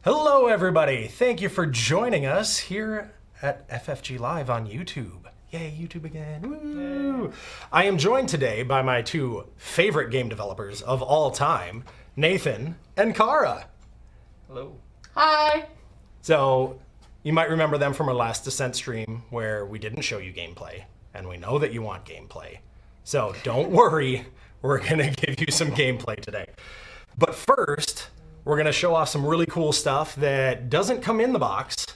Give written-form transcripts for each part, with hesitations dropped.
Hello, everybody. Thank you for joining us here at FFG Live on YouTube. Yay, YouTube again. Woo! I am joined today by my two favorite game developers of all time, Nathan and Kara. Hello. Hi. So, you might remember them from our last Descent stream where we didn't show you gameplay, and we know that you want gameplay. So, don't worry, we're going to give you some gameplay today. But first, we're going to show off some really cool stuff that doesn't come in the box,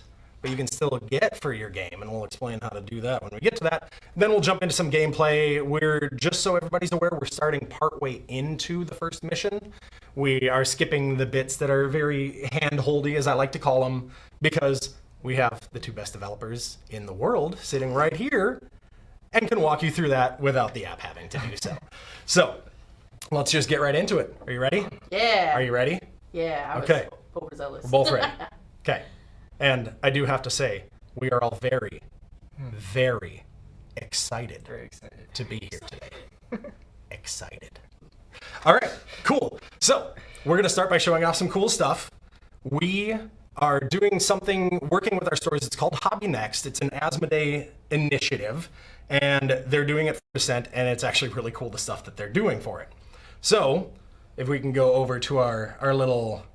but you can still get for your game, and we'll explain how to do that when we get to that. Then we'll jump into some gameplay. We're, just so everybody's aware, we're starting partway into the first mission. We are skipping the bits that are very hand-holdy, as I like to call them, because we have the two best developers in the world sitting right here and can walk you through that without the app having to do so. So, let's just get right into it. Are you ready? Yeah. Are you ready? Yeah. I was Okay. overzealous. We're both ready. Okay. And I do have to say, we are all very, very excited, to be here today. Excited. All right, cool. So we're going to start by showing off some cool stuff. We are doing something, working with our stores. It's called Hobby Next. It's an Asmodee initiative, and they're doing it for Descent, and it's actually really cool, the stuff that they're doing for it. So if we can go over to our little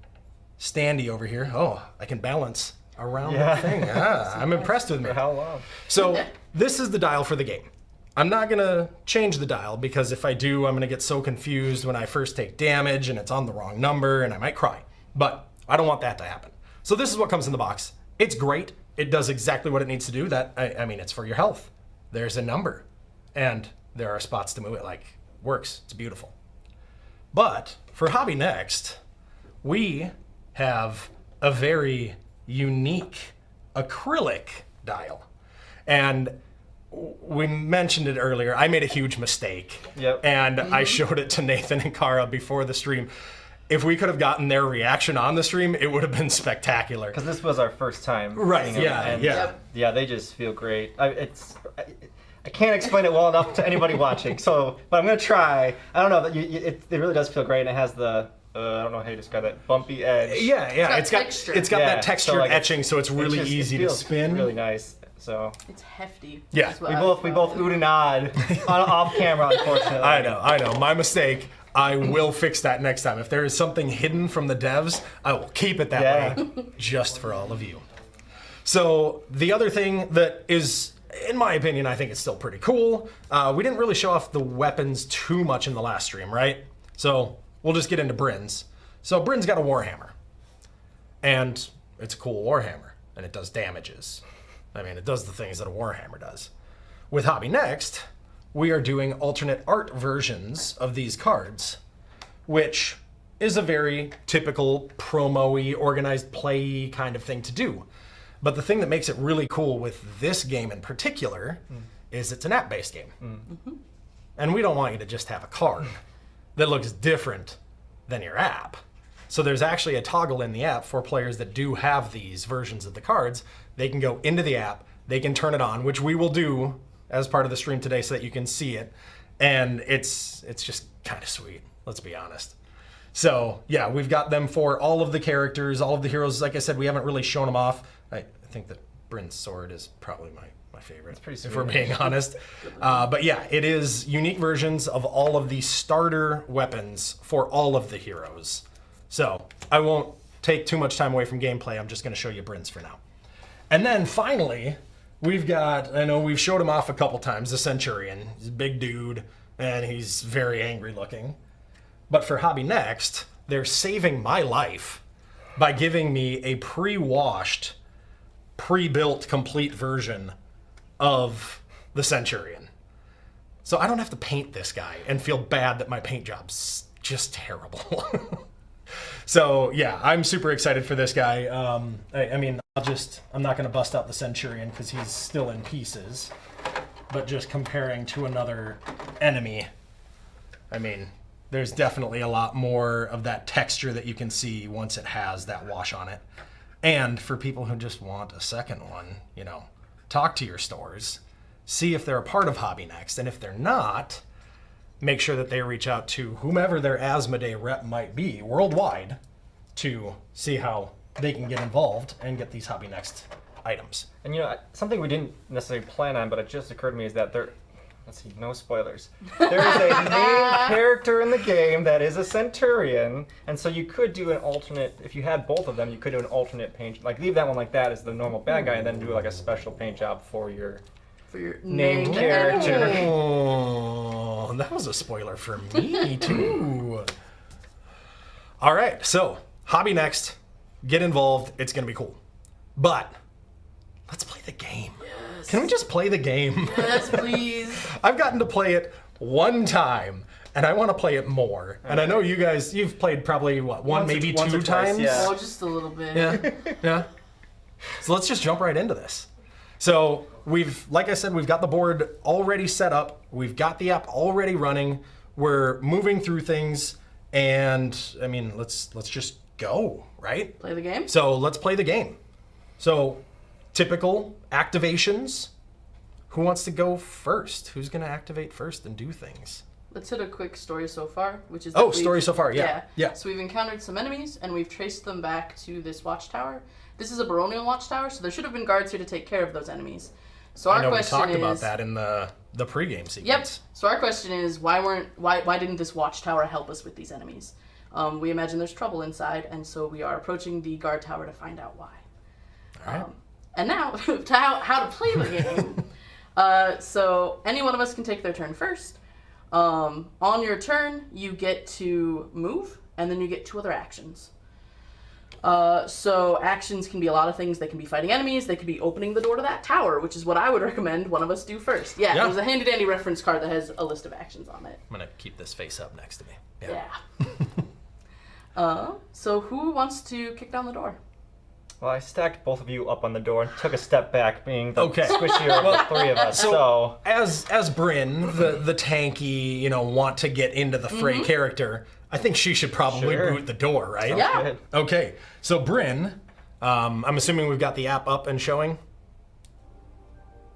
standee over here. Oh, I can balance around the thing. I'm impressed with me. For how long? So this is the dial for the game. I'm not gonna change the dial because if I do, I'm gonna get so confused when I first take damage and it's on the wrong number and I might cry. But I don't want that to happen. So this is what comes in the box. It's great. It does exactly what it needs to do. I mean, it's for your health. There's a number and there are spots to move it, like works. It's beautiful. But for Hobby Next, we have a very unique acrylic dial. And we mentioned it earlier. I made a huge mistake. Yep. And I showed it to Nathan and Kara before the stream. If we could have gotten their reaction on the stream, it would have been spectacular. Because this was our first time. Right, seeing them, yeah, and yeah. Yeah, they just feel great. I can't explain it well enough to anybody watching, so, but I'm going to try. I don't know, it really does feel great, and it has the, I don't know how you describe that, bumpy edge. Yeah. It's got that textured like etching, so it's really easy to spin. Really nice. So It's hefty. Yeah. That's what we both oohed and awed off camera, unfortunately. I know. My mistake. I will fix that next time. If there is something hidden from the devs, I will keep it that way, just for all of you. So the other thing that is, in my opinion, I think it's still pretty cool. We didn't really show off the weapons too much in the last stream, right? So we'll just get into Bryn's. So Bryn's got a Warhammer, and it's a cool Warhammer, and it does damages. I mean, it does the things that a Warhammer does. With Hobby Next, we are doing alternate art versions of these cards, which is a very typical promo-y, organized play kind of thing to do. But the thing that makes it really cool with this game in particular is it's an app-based game. And we don't want you to just have a card that looks different than your app. So there's actually a toggle in the app for players that do have these versions of the cards. They can go into the app, they can turn it on, which we will do as part of the stream today so that you can see it. And it's just kind of sweet, let's be honest. So yeah, we've got them for all of the characters, all of the heroes. Like I said, we haven't really shown them off. I think that Bryn's sword is probably my favorite, It's pretty sweet. if we're being honest. But yeah, it is unique versions of all of the starter weapons for all of the heroes. So I won't take too much time away from gameplay. I'm just going to show you Bryn's for now. And then finally, we've got, I know we've showed him off a couple times, the Centurion. He's a big dude, and he's very angry looking. But for Hobby Next, they're saving my life by giving me a pre-washed, pre-built complete version of the Centurion. So I don't have to paint this guy and feel bad that my paint job's just terrible. So yeah, I'm super excited for this guy. I mean, I'm not gonna bust out the Centurion because he's still in pieces, but just comparing to another enemy, I mean, there's definitely a lot more of that texture that you can see once it has that wash on it. And for people who just want a second one, you know, talk to your stores, see if they're a part of Hobby Next, and if they're not, make sure that they reach out to whomever their Asmodee rep might be worldwide to see how they can get involved and get these Hobby Next items. And something we didn't necessarily plan on, but it just occurred to me is that let's see, no spoilers. There is a main character in the game that is a Centurion, and so you could do an alternate, if you had both of them, you could do an alternate paint, like leave that one like that as the normal bad guy, and then do like a special paint job for your named character. Oh, that was a spoiler for me too. All right, so Hobby Next, get involved, it's gonna be cool. But let's play the game. Yes. Can we just play the game? Yes, please. I've gotten to play it one time, and I want to play it more. And I know you guys, you've played probably, what, Once or two twice, times? yeah. Oh, just a little bit. Yeah. So let's just jump right into this. So like I said, we've got the board already set up. We've got the app already running. We're moving through things, and I mean, let's just go, right? Play the game? So let's play the game. So typical activations. Who wants to go first? Who's going to activate first and do things? Let's hit a quick story so far, which is Story so far, yeah. So we've encountered some enemies, and we've traced them back to this watchtower. This is a baronial watchtower, so there should have been guards here to take care of those enemies. So our I know we question talked is, about that in the pregame sequence. Yep. So our question is, why didn't this watchtower help us with these enemies? We imagine there's trouble inside, and so we are approaching the guard tower to find out why. All right. And now, to how to play the game. So any one of us can take their turn first. On your turn, you get to move, and then you get 2 other actions. So actions can be a lot of things. They can be fighting enemies. They could be opening the door to that tower, which is what I would recommend one of us do first. Yeah. There's a handy-dandy reference card that has a list of actions on it. I'm going to keep this face up next to me. Yeah. So who wants to kick down the door? Well, I stacked both of you up on the door and took a step back, being the Okay. squishier of the 3 of us. So As Bryn, the tanky, want to get into the fray character, I think she should probably Sure. boot the door, right? Yeah. good. Okay, so Bryn, I'm assuming we've got the app up and showing.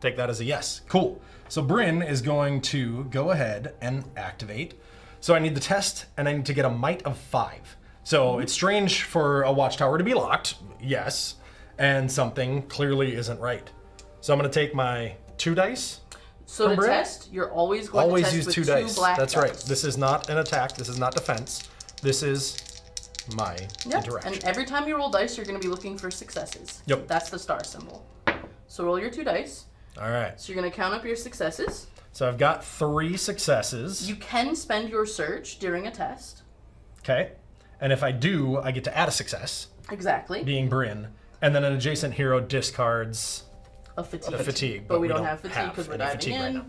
Take that as a yes. Cool. So Bryn is going to go ahead and activate. So I need the test, and I need to get a might of 5. So it's strange for a watchtower to be locked, yes, and something clearly isn't right. So I'm going to take my 2 dice. So to Bryn? test, you're always going to Always test use with 2 2 dice. black That's dice. right. This is not an attack. This is not defense. This is my interaction. And every time you roll dice, you're going to be looking for successes. Yep. That's the star symbol. So roll your 2 dice. All right. So you're going to count up your successes. So I've got 3 successes. You can spend your surge during a test. Okay. And if I do, I get to add a success, Exactly. being Bryn, and then an adjacent hero discards A fatigue. a fatigue. But we don't have fatigue because we're any diving fatigue in. right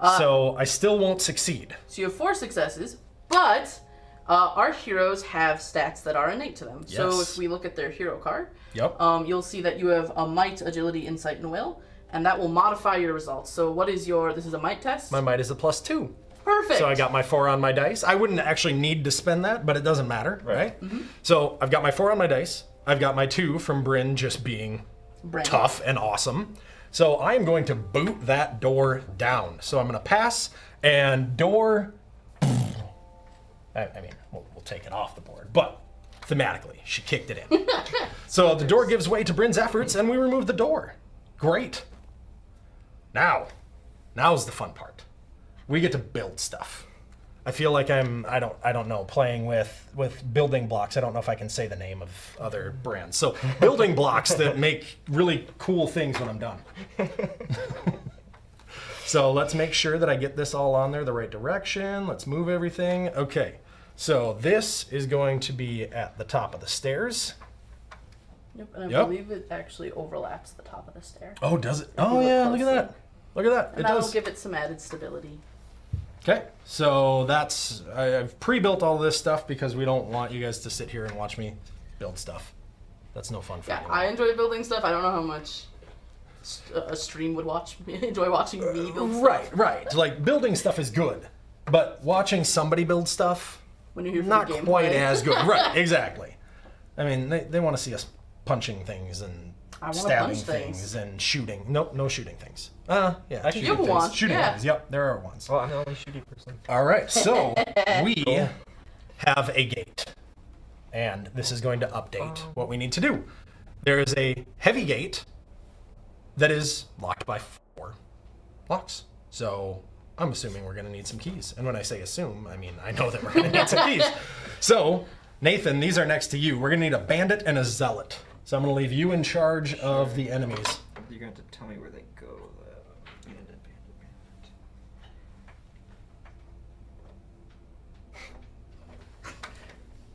now. So I still won't succeed. So you have 4 successes, but our heroes have stats that are innate to them. So Yes. if we look at their hero card, Yep. you'll see that you have a might, agility, insight, and will, and that will modify your results. So what is this is a might test? My might is a +2. Perfect. So I got my 4 on my dice. I wouldn't actually need to spend that, but it doesn't matter, right? So I've got my 4 on my dice. I've got my 2 from Bryn just being Brand. tough and awesome. So I am going to boot that door down. So I'm going to pass, and door... I mean, we'll take it off the board, but thematically, she kicked it in. So the door gives way to Bryn's efforts, and we remove the door. Great. Now's the fun part. We get to build stuff. I feel like I don't know, playing with building blocks. I don't know if I can say the name of other brands. So building blocks that make really cool things when I'm done. So let's make sure that I get this all on there the right direction. Let's move everything. Okay, so this is going to be at the top of the stairs. Yep, and I Yep. believe it actually overlaps the top of the stair. Oh, does it? you Oh look yeah, look at closely. that. Look at that. And It that'll does. give it some added stability. Okay, so I've pre-built all this stuff because we don't want you guys to sit here and watch me build stuff. That's no fun for Yeah, you. I enjoy building stuff. I don't know how much a stream would enjoy watching me build stuff. Right. Like building stuff is good, but watching somebody build stuff, When you're here for not the quite gameplay. as good. Right, exactly. I mean, they want to see us punching things and I wanna stabbing punch things. and shooting. Nope, no shooting things. Yeah, Actually, shooting you have things. one, Shooting yeah. things. Yep, there are ones. Well, I'm the only shooty person. All right, so we have a gate. and this is going to update what we need to do. There is a heavy gate that is locked by 4 locks. So I'm assuming we're going to need some keys. And when I say assume, I mean I know that we're going to need some keys. So Nathan, these are next to you. We're going to need a bandit and a zealot. So I'm going to leave you in charge of the enemies. You're going to have to tell me where they go. Bandit.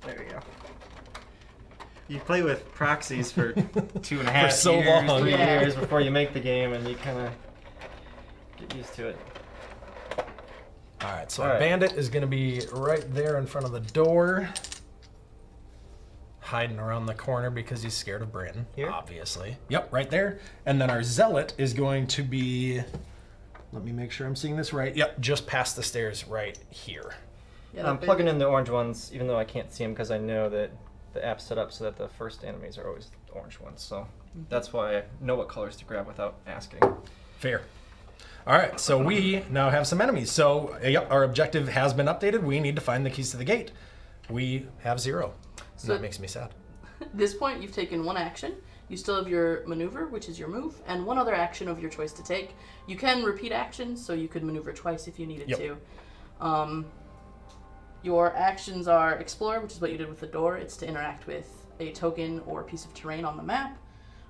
There you go. You play with proxies for 2.5 For so years, long. 3 Yeah. years before you make the game, and you kind of get used to it. All right, so All our right. bandit is going to be right there in front of the door, hiding around the corner because he's scared of Bryn, Here? obviously. Yep, right there. And then our zealot is going to be, let me make sure I'm seeing this right. Yep, just past the stairs right here. Yeah, I'm plugging in the orange ones, even though I can't see them because I know that the app's set up so that the first enemies are always the orange ones. So that's why I know what colors to grab without asking. Fair. All right, so we now have some enemies. So, yep, our objective has been updated. We need to find the keys to the gate. We have 0. So- And that makes me sad. At this point, you've taken 1 action. You still have your maneuver, which is your move, and 1 other action of your choice to take. You can repeat actions, so you could maneuver twice if you needed Yep. to. Your actions are explore, which is what you did with the door. It's to interact with a token or piece of terrain on the map.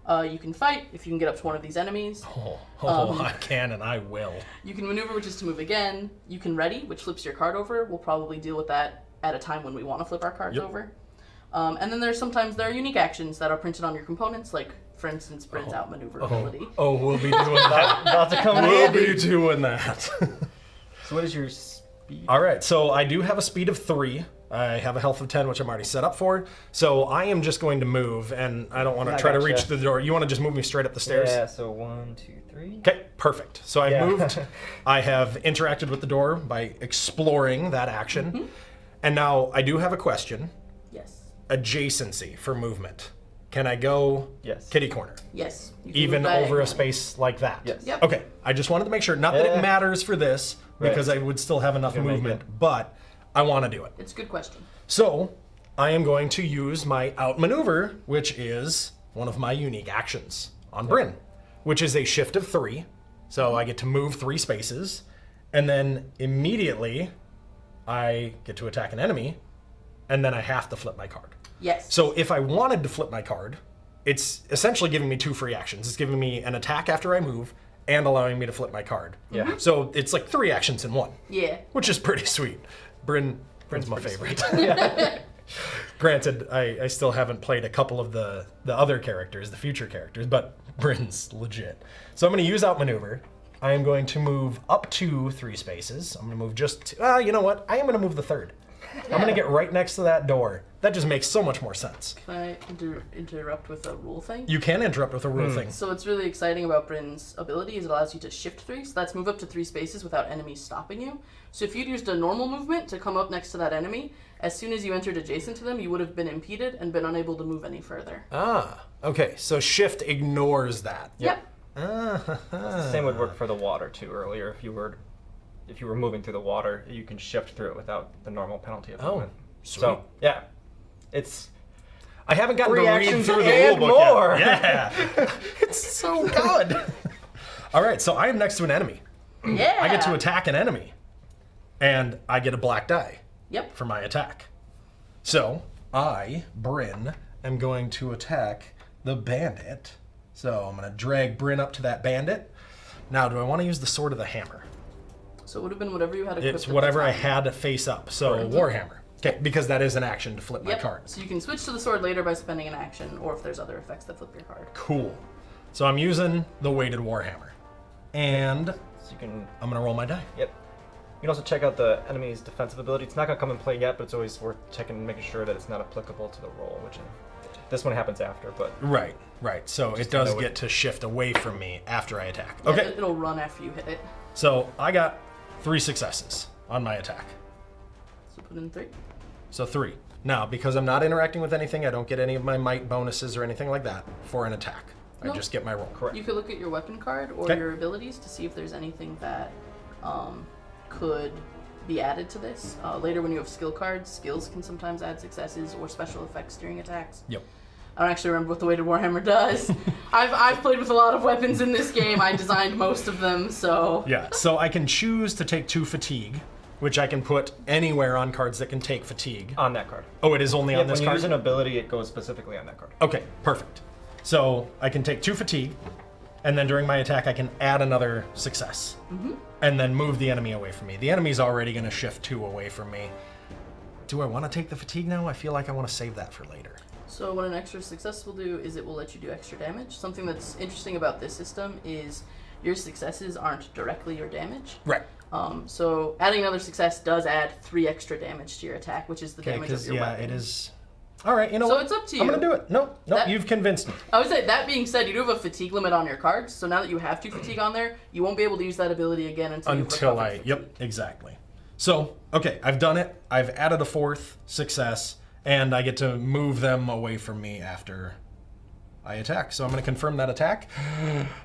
You can fight if you can get up to one of these enemies. I can and I will. You can maneuver, which is to move again. You can ready, which flips your card over. We'll probably deal with that at a time when we want to flip our cards Yep. over. And then sometimes there are unique actions that are printed on your components, like, for instance, Bryn's outmaneuver ability. Oh, we'll be doing that. About to come in We'll handy. be doing that. So what is your speed? All right, so I do have a speed of 3. I have a health of 10, which I'm already set up for. So I am just going to move, and I don't want to I try to gotcha. reach the door. You want to just move me straight up the stairs? Yeah, so 1, 2, 3. Okay, perfect. So I've Yeah. moved. I have interacted with the door by exploring that action. Mm-hmm. And now I do have a question. Yes. Adjacency for movement. Can I go Yes. kitty corner? Yes. You can Even move over a diagonally. space like that? Yes. Yep. Okay, I just wanted to make sure, not that Yeah. it matters for this, Right. because I would still have enough You can make movement, but I want to do it. It's a good question. So, I am going to use my outmaneuver, which is one of my unique actions on Bryn, which is a shift of 3. So I get to move 3 spaces, and then immediately I get to attack an enemy, and then I have to flip my card. Yes. So if I wanted to flip my card, it's essentially giving me 2 free actions. It's giving me an attack after I move, and allowing me to flip my card. Yeah. So it's like 3 actions in 1, Yeah. which is pretty sweet. Bryn's my favorite. Granted, I still haven't played a couple of the other characters, the future characters, but Bryn's legit. So I'm going to use outmaneuver. I am going to move up to 3 spaces. I'm going to move just, you know what? I am going to move the 3rd. I'm going to get right next to that door. That just makes so much more sense. Can I interrupt with a rule thing? You can interrupt with a rule thing. So what's really exciting about Bryn's ability is it allows you to shift 3, so that's move up to 3 spaces without enemies stopping you. So if you'd used a normal movement to come up next to that enemy, as soon as you entered adjacent to them, you would have been impeded and been unable to move any further. Ah, okay. So shift ignores that. Yep. Same would work for the water too. Earlier, if you were moving through the water, you can shift through it without the normal penalty of movement. sweet. So yeah, it's I haven't gotten 3 to read actions through the and rule book more. yet. Yeah. It's so good. All right, so I am next to an enemy. Yeah. I get to attack an enemy. And I get a black die Yep. for my attack. So I, Bryn, am going to attack the bandit. So I'm going to drag Bryn up to that bandit. Now, do I want to use the sword or the hammer? So it would have been whatever you had equipped. It's at the whatever I time. had to face up. So Warhammer. Okay, because that is an action to flip my Yep. card. So you can switch to the sword later by spending an action, or if there's other effects that flip your card. Cool. So I'm using the weighted Warhammer. And so you can. I'm going to roll my die. Yep. You can also check out the enemy's defensive ability. It's not going to come in play yet, but it's always worth checking and making sure that it's not applicable to the roll, which this one happens after, but Right. So it to does know get to shift away from me after I attack. Yeah, Okay. It'll run after you hit it. So I got 3 successes on my attack. So put in 3. So 3. Now, because I'm not interacting with anything, I don't get any of my might bonuses or anything like that for an attack. I Nope. just get my roll. correct. You could look at your weapon card or Okay. your abilities to see if there's anything that could be added to this. Later when you have skill cards, skills can sometimes add successes or special effects during attacks. Yep. I don't actually remember what the weighted Warhammer does. I've played with a lot of weapons in this game. I designed most of them, so... Yeah, so I can choose to take 2 fatigue, which I can put anywhere on cards that can take fatigue. On that card. Oh, it is only on this when you card? use an ability, it goes specifically on that card. Okay, perfect. So I can take 2 fatigue, and then during my attack I can add another success. And then move the enemy away from me. The enemy's already going to shift 2 away from me. Do I want to take the fatigue now? I feel like I want to save that for later. So what an extra success will do is it will let you do extra damage. Something that's interesting about this system is your successes aren't directly your damage. Right. So adding another success does add 3 extra damage to your attack, which is the Okay, damage of because, your yeah, weapon. it is... All right, you know So what? it's up to I'm you. going to do it. No, That- you've convinced me. I would say, that being said, you do have a fatigue limit on your cards, so now that you have 2 fatigue on there, you won't be able to use that ability again until you've recovered fatigue. Yep, exactly. So, okay, I've done it. I've added a 4th success, and I get to move them away from me after I attack. So I'm going to confirm that attack.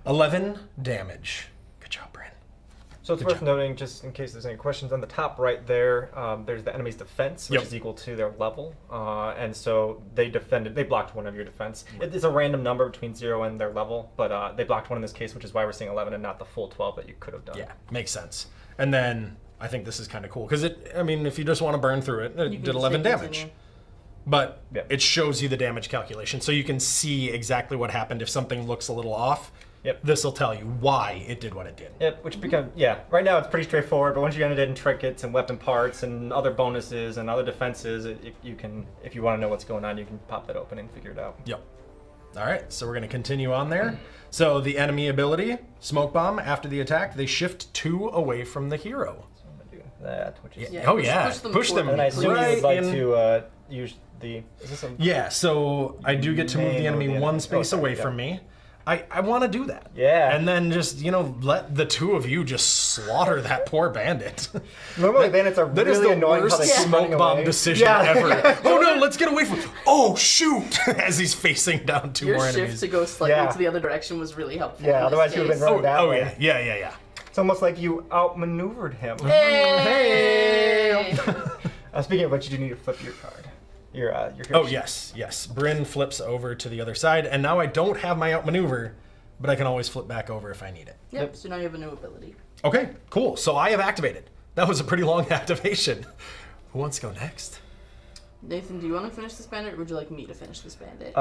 11 damage. Good job, Bryn. So it's worth noting, just in case there's any questions, on the top right there, there's the enemy's defense, which Yep. is equal to their level. And so they blocked one of your defense. It's a random number between 0 and their level, but they blocked one in this case, which is why we're seeing 11 and not the full 12 that you could have done. Yeah, makes sense. And then I think this is kind of cool because if you just want to burn through it, You it can did just 11 hit damage. continue. But Yep. it shows you the damage calculation, so you can see exactly what happened if something looks a little off. Yep. This will tell you why it did what it did. Yep, which becomes, right now it's pretty straightforward, but once you get into trinkets and weapon parts and other bonuses and other defenses, you can, if you want to know what's going on, you can pop that open and figure it out. Yep. All right, so we're going to continue on there. So the enemy ability, Smoke Bomb, after the attack, they shift 2 away from the hero. So I'm going to do that, which is... Yeah, Oh, push- yeah. push them Push them forward. And I assume right you would like in- to use the... Is this a... Yeah, so I do get to move the May enemy move the one enemy. space Oh, sorry, away yeah. from me. I want to do that. Yeah. And then just, let the 2 of you just slaughter that poor bandit. Normally bandits are That is really the annoying how worst they keep smoke running bomb away. decision Yeah. ever. Oh no, let's get away from... Oh, shoot! As he's facing down 2 Your more shift enemies. to go slightly Yeah. to the other direction was really helpful. Yeah, in this otherwise you would've been case. running that Oh, way. yeah. It's almost like you outmaneuvered him. Hey! Speaking of which, you do need to flip your card. Your Oh, yes. Bryn flips over to the other side, and now I don't have my outmaneuver, but I can always flip back over if I need it. Yep, so now you have a new ability. Okay, cool. So I have activated. That was a pretty long activation. Who wants to go next? Nathan, do you want to finish this bandit, or would you like me to finish this bandit?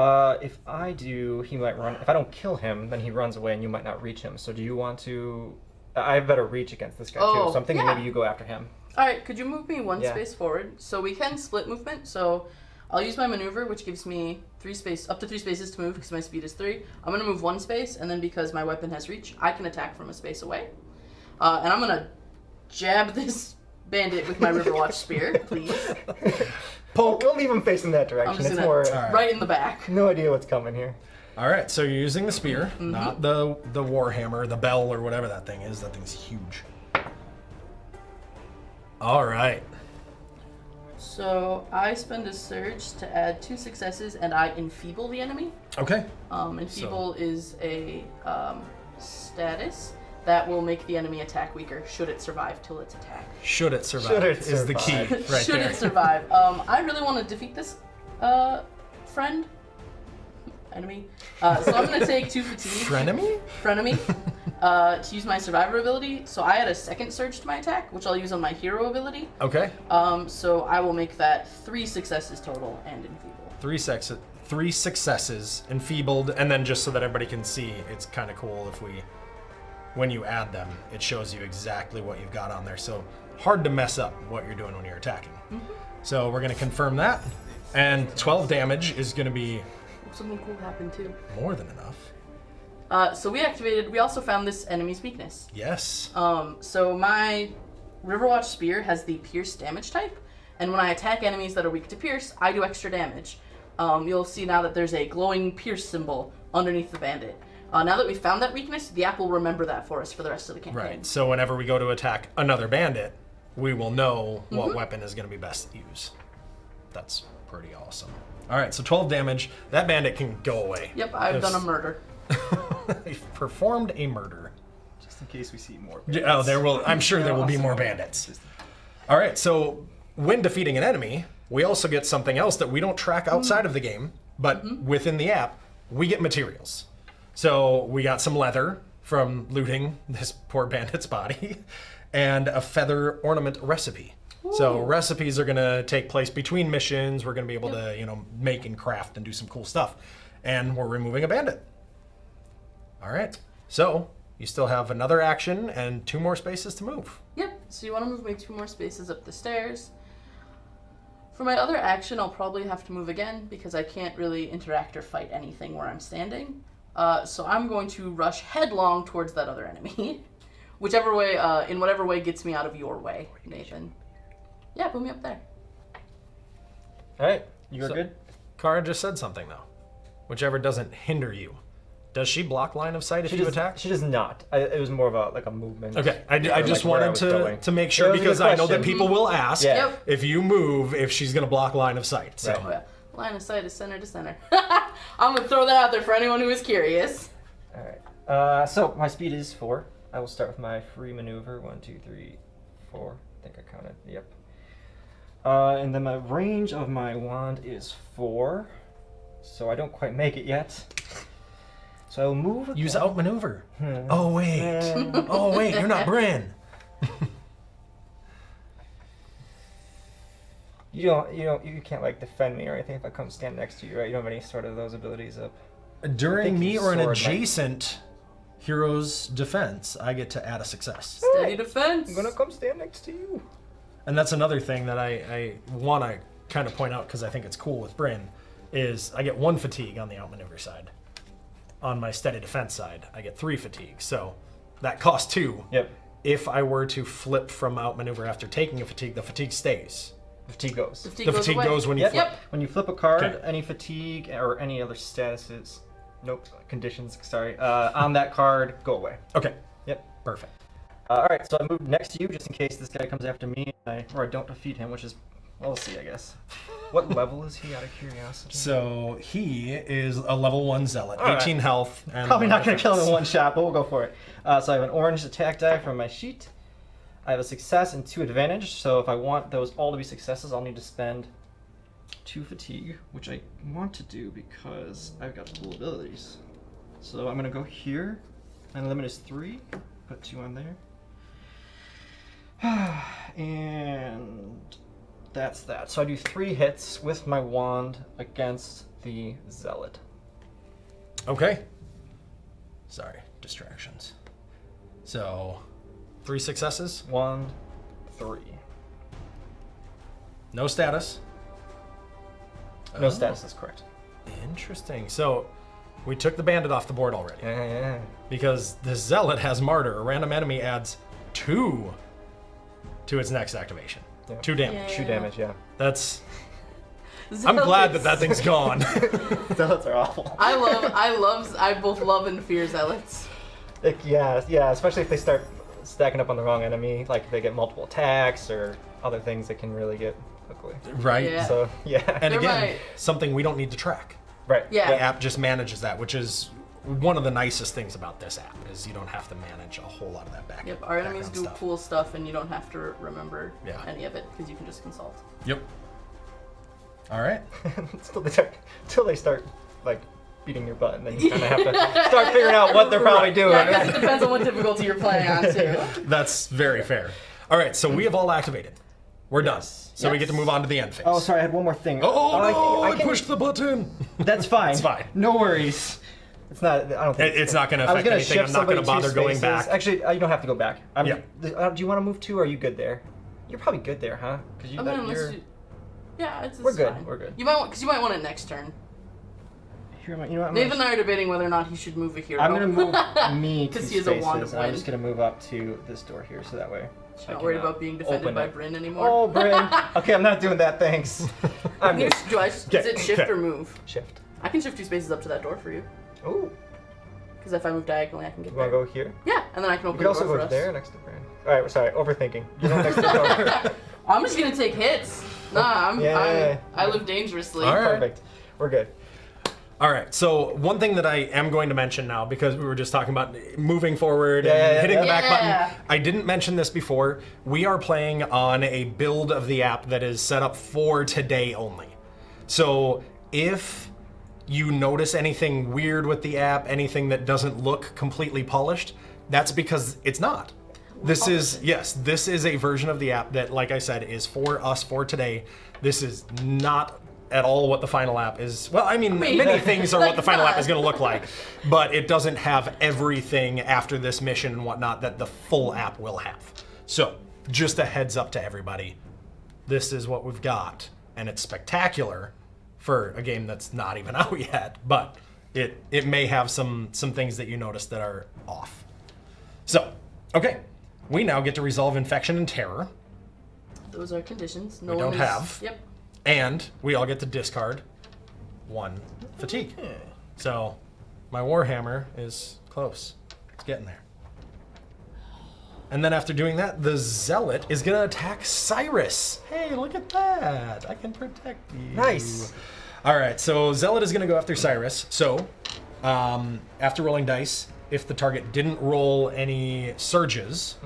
If I do, he might run. If I don't kill him, then he runs away and you might not reach him. So do you want to... I have better reach against this guy Oh, too, so I'm thinking yeah. maybe you go after him. Alright, could you move me 1 Yeah. space forward? So we can split movement, so I'll use my maneuver, which gives me up to 3 spaces to move because my speed is 3. I'm going to move 1 space, and then because my weapon has reach, I can attack from a space away. And I'm going to jab this bandit with my Riverwatch spear, please. Poke. Don't leave him facing that I'm direction. just It's going more... to right in the back. No idea what's coming here. All right, so you're using the spear, not the warhammer, the bell, or whatever that thing is. That thing's huge. All right. So I spend a surge to add 2 successes, and I enfeeble the enemy. Okay. Enfeeble is a status that will make the enemy attack weaker should it survive till its attack. Should it survive Should it is the key survive. right should there. it survive. I really want to defeat this enemy. So I'm going to take 2 fatigue. Frenemy. To use my survivor ability. So I add a second surge to my attack, which I'll use on my hero ability. Okay. So I will make that 3 successes total and enfeeble. 3 successes, enfeebled, and then just so that everybody can see, it's kind of cool if when you add them, it shows you exactly what you've got on there. So hard to mess up what you're doing when you're attacking. So we're going to confirm that, and 12 damage is going to be Something cool happened too. more than enough. So we also found this enemy's weakness. Yes. So my Riverwatch spear has the pierce damage type, and when I attack enemies that are weak to pierce, I do extra damage. You'll see now that there's a glowing pierce symbol underneath the bandit. Now that we found that weakness, the app will remember that for us for the rest of the campaign. Right. So whenever we go to attack another bandit, we will know what weapon is going to be best to use. That's pretty awesome. All right, so 12 damage. That bandit can go away. Yep, I've done a murder. I've performed a murder. Just in case we see more. Oh, there will. I'm sure there will be more bandits. All right, so when defeating an enemy, we also get something else that we don't track outside of the game, but within the app, we get materials. So we got some leather from looting this poor bandit's body, and a feather ornament recipe. So recipes are gonna take place between missions. We're gonna be able to, make and craft and do some cool stuff. And we're removing a bandit. All right, so you still have another action and 2 more spaces to move. Yep, so you want to move me 2 more spaces up the stairs. For my other action, I'll probably have to move again because I can't really interact or fight anything where I'm standing. So I'm going to rush headlong towards that other enemy. Whichever way, in whatever way gets me out of your way, Nathan. Yeah, put me up there. All right, you're good? Kara just said something, though. Whichever doesn't hinder you. Does she block line of sight if you attack? She does not. It was more of a movement. Okay, I just where I wanted was going. to make sure, It was a good because I know that question. people will ask Yeah. Yep. if you move, if she's going to block line of sight. So. Right. Oh, yeah. Line of sight is center to center. I'm going to throw that out there for anyone who is curious. All right. So my speed is 4. I will start with my free maneuver. 1, 2, 3, 4. I think I counted. Yep. And then my range of my wand is 4. So I don't quite make it yet. So I will move. Use outmaneuver. Oh wait. Oh wait, you're not Bryn. You can't like defend me or anything if I come stand next to you, right? You don't have any sort of those abilities up. During me or an sword might- adjacent hero's defense, I get to add a success. Steady defense. I'm gonna come stand next to you. And that's another thing that I want to kind of point out, because I think it's cool with Bryn, is I get 1 fatigue on the outmaneuver side. On my steady defense side, I get 3 fatigue. So that costs 2. Yep. If I were to flip from outmaneuver after taking a fatigue, the fatigue stays. Fatigue goes. The fatigue away. goes when you Yep. flip. When you flip a card, Okay. any fatigue or any other statuses, conditions, sorry, on that card go away. Okay, Yep. perfect. All right, so I moved next to you just in case this guy comes after me, or I don't defeat him, which is, well, we'll see, I guess. What level is he, out of curiosity? So he is a level 1 zealot, All right. 18 health. And Probably not going to kill him in defense. one shot, but we'll go for it. So I have an orange attack die from my sheet. I have a success and 2 advantage, so if I want those all to be successes, I'll need to spend 2 fatigue, which I want to do because I've got cool abilities. So I'm going to go here. My limit is 3. Put 2 on there. And that's that. So I do 3 hits with my wand against the zealot. Okay. Sorry, distractions. So 3 successes, 1, 3. no status. No Oh. status is correct. Interesting. So we took the bandit off the board already. Yeah. Because the zealot has martyr. A random enemy adds 2 to its next activation. Yeah. 2 damage. Yeah. 2 damage, yeah. That's. I'm glad that thing's gone. Zealots are awful. I both love and fear zealots. Yeah, especially if they start stacking up on the wrong enemy, like they get multiple attacks or other things that can really get ugly. Right. Yeah. So, yeah. And They're again, right. something we don't need to track. Right. Yeah. The app just manages that, which is one of the nicest things about this app, is you don't have to manage a whole lot of that back. Yep, our enemies background do stuff. cool stuff and you don't have to remember Yeah. any of it because you can just consult. Yep. All right. Until they start, like, beating your butt, and then you kind of have to start figuring out what they're probably doing. Yeah, I guess it depends on what difficulty you're playing on too. That's very fair. All right, so we have all activated. We're done. Yes. So we Yes. get to move on to the end phase. Oh, sorry, I had one more thing. Oh, no, I can- pushed the button. That's fine. It's fine. No worries. It's not. I don't think It's not going to I was affect gonna anything. shift I'm not going to somebody 2 bother going spaces. back. Actually, you don't have to go back. Yeah. Do you want to move 2, or are you good there? You're probably good there, huh? Because you. I mean, unless you're, you, yeah, it's We're good, fine. we're good. You might want, because you might want it next turn. Here, you know what? Dave and I are debating whether or not he should move a hero. I'm gonna move me 2 'Cause spaces. he has a wand of and I'm wind. just gonna move up to this door here, so that way. She's I not worried can, about being defended open by it. Bryn anymore. Oh, Bryn. Okay, I'm not doing that. Thanks. I'm good. Do I, is it shift okay. or move? Shift. I can shift 2 spaces up to that door for you. Oh, Because if I move diagonally, I can get you wanna there. go here? Yeah, and then I can You open can the also door go for there us. next to Bryn. All right, sorry, overthinking. You go next to the door. I'm just gonna take hits. Nah, Yeah. I live dangerously. All right. Perfect. We're good. All right, so one thing that I am going to mention now, because we were just talking about moving forward and hitting the back button, I didn't mention this before. We are playing on a build of the app that is set up for today only. So if you notice anything weird with the app, anything that doesn't look completely polished, that's because it's not. This is a version of the app that, like I said, is for us for today. This is not at all what the final app is. Well, I mean, many things are what the final app is going to look like, but it doesn't have everything after this mission and whatnot that the full app will have. So, just a heads up to everybody. This is what we've got, and it's spectacular for a game that's not even out yet, but it may have some things that you notice that are off. So, okay, we now get to resolve infection and terror. Those are conditions. We don't have. Yep. And we all get to discard 1 fatigue. So my Warhammer is close. It's getting there. And then after doing that, the Zealot is going to attack Cyrus. Hey, look at that. I can protect you. Nice. All right, so Zealot is going to go after Cyrus. So after rolling dice, if the target didn't roll any surges,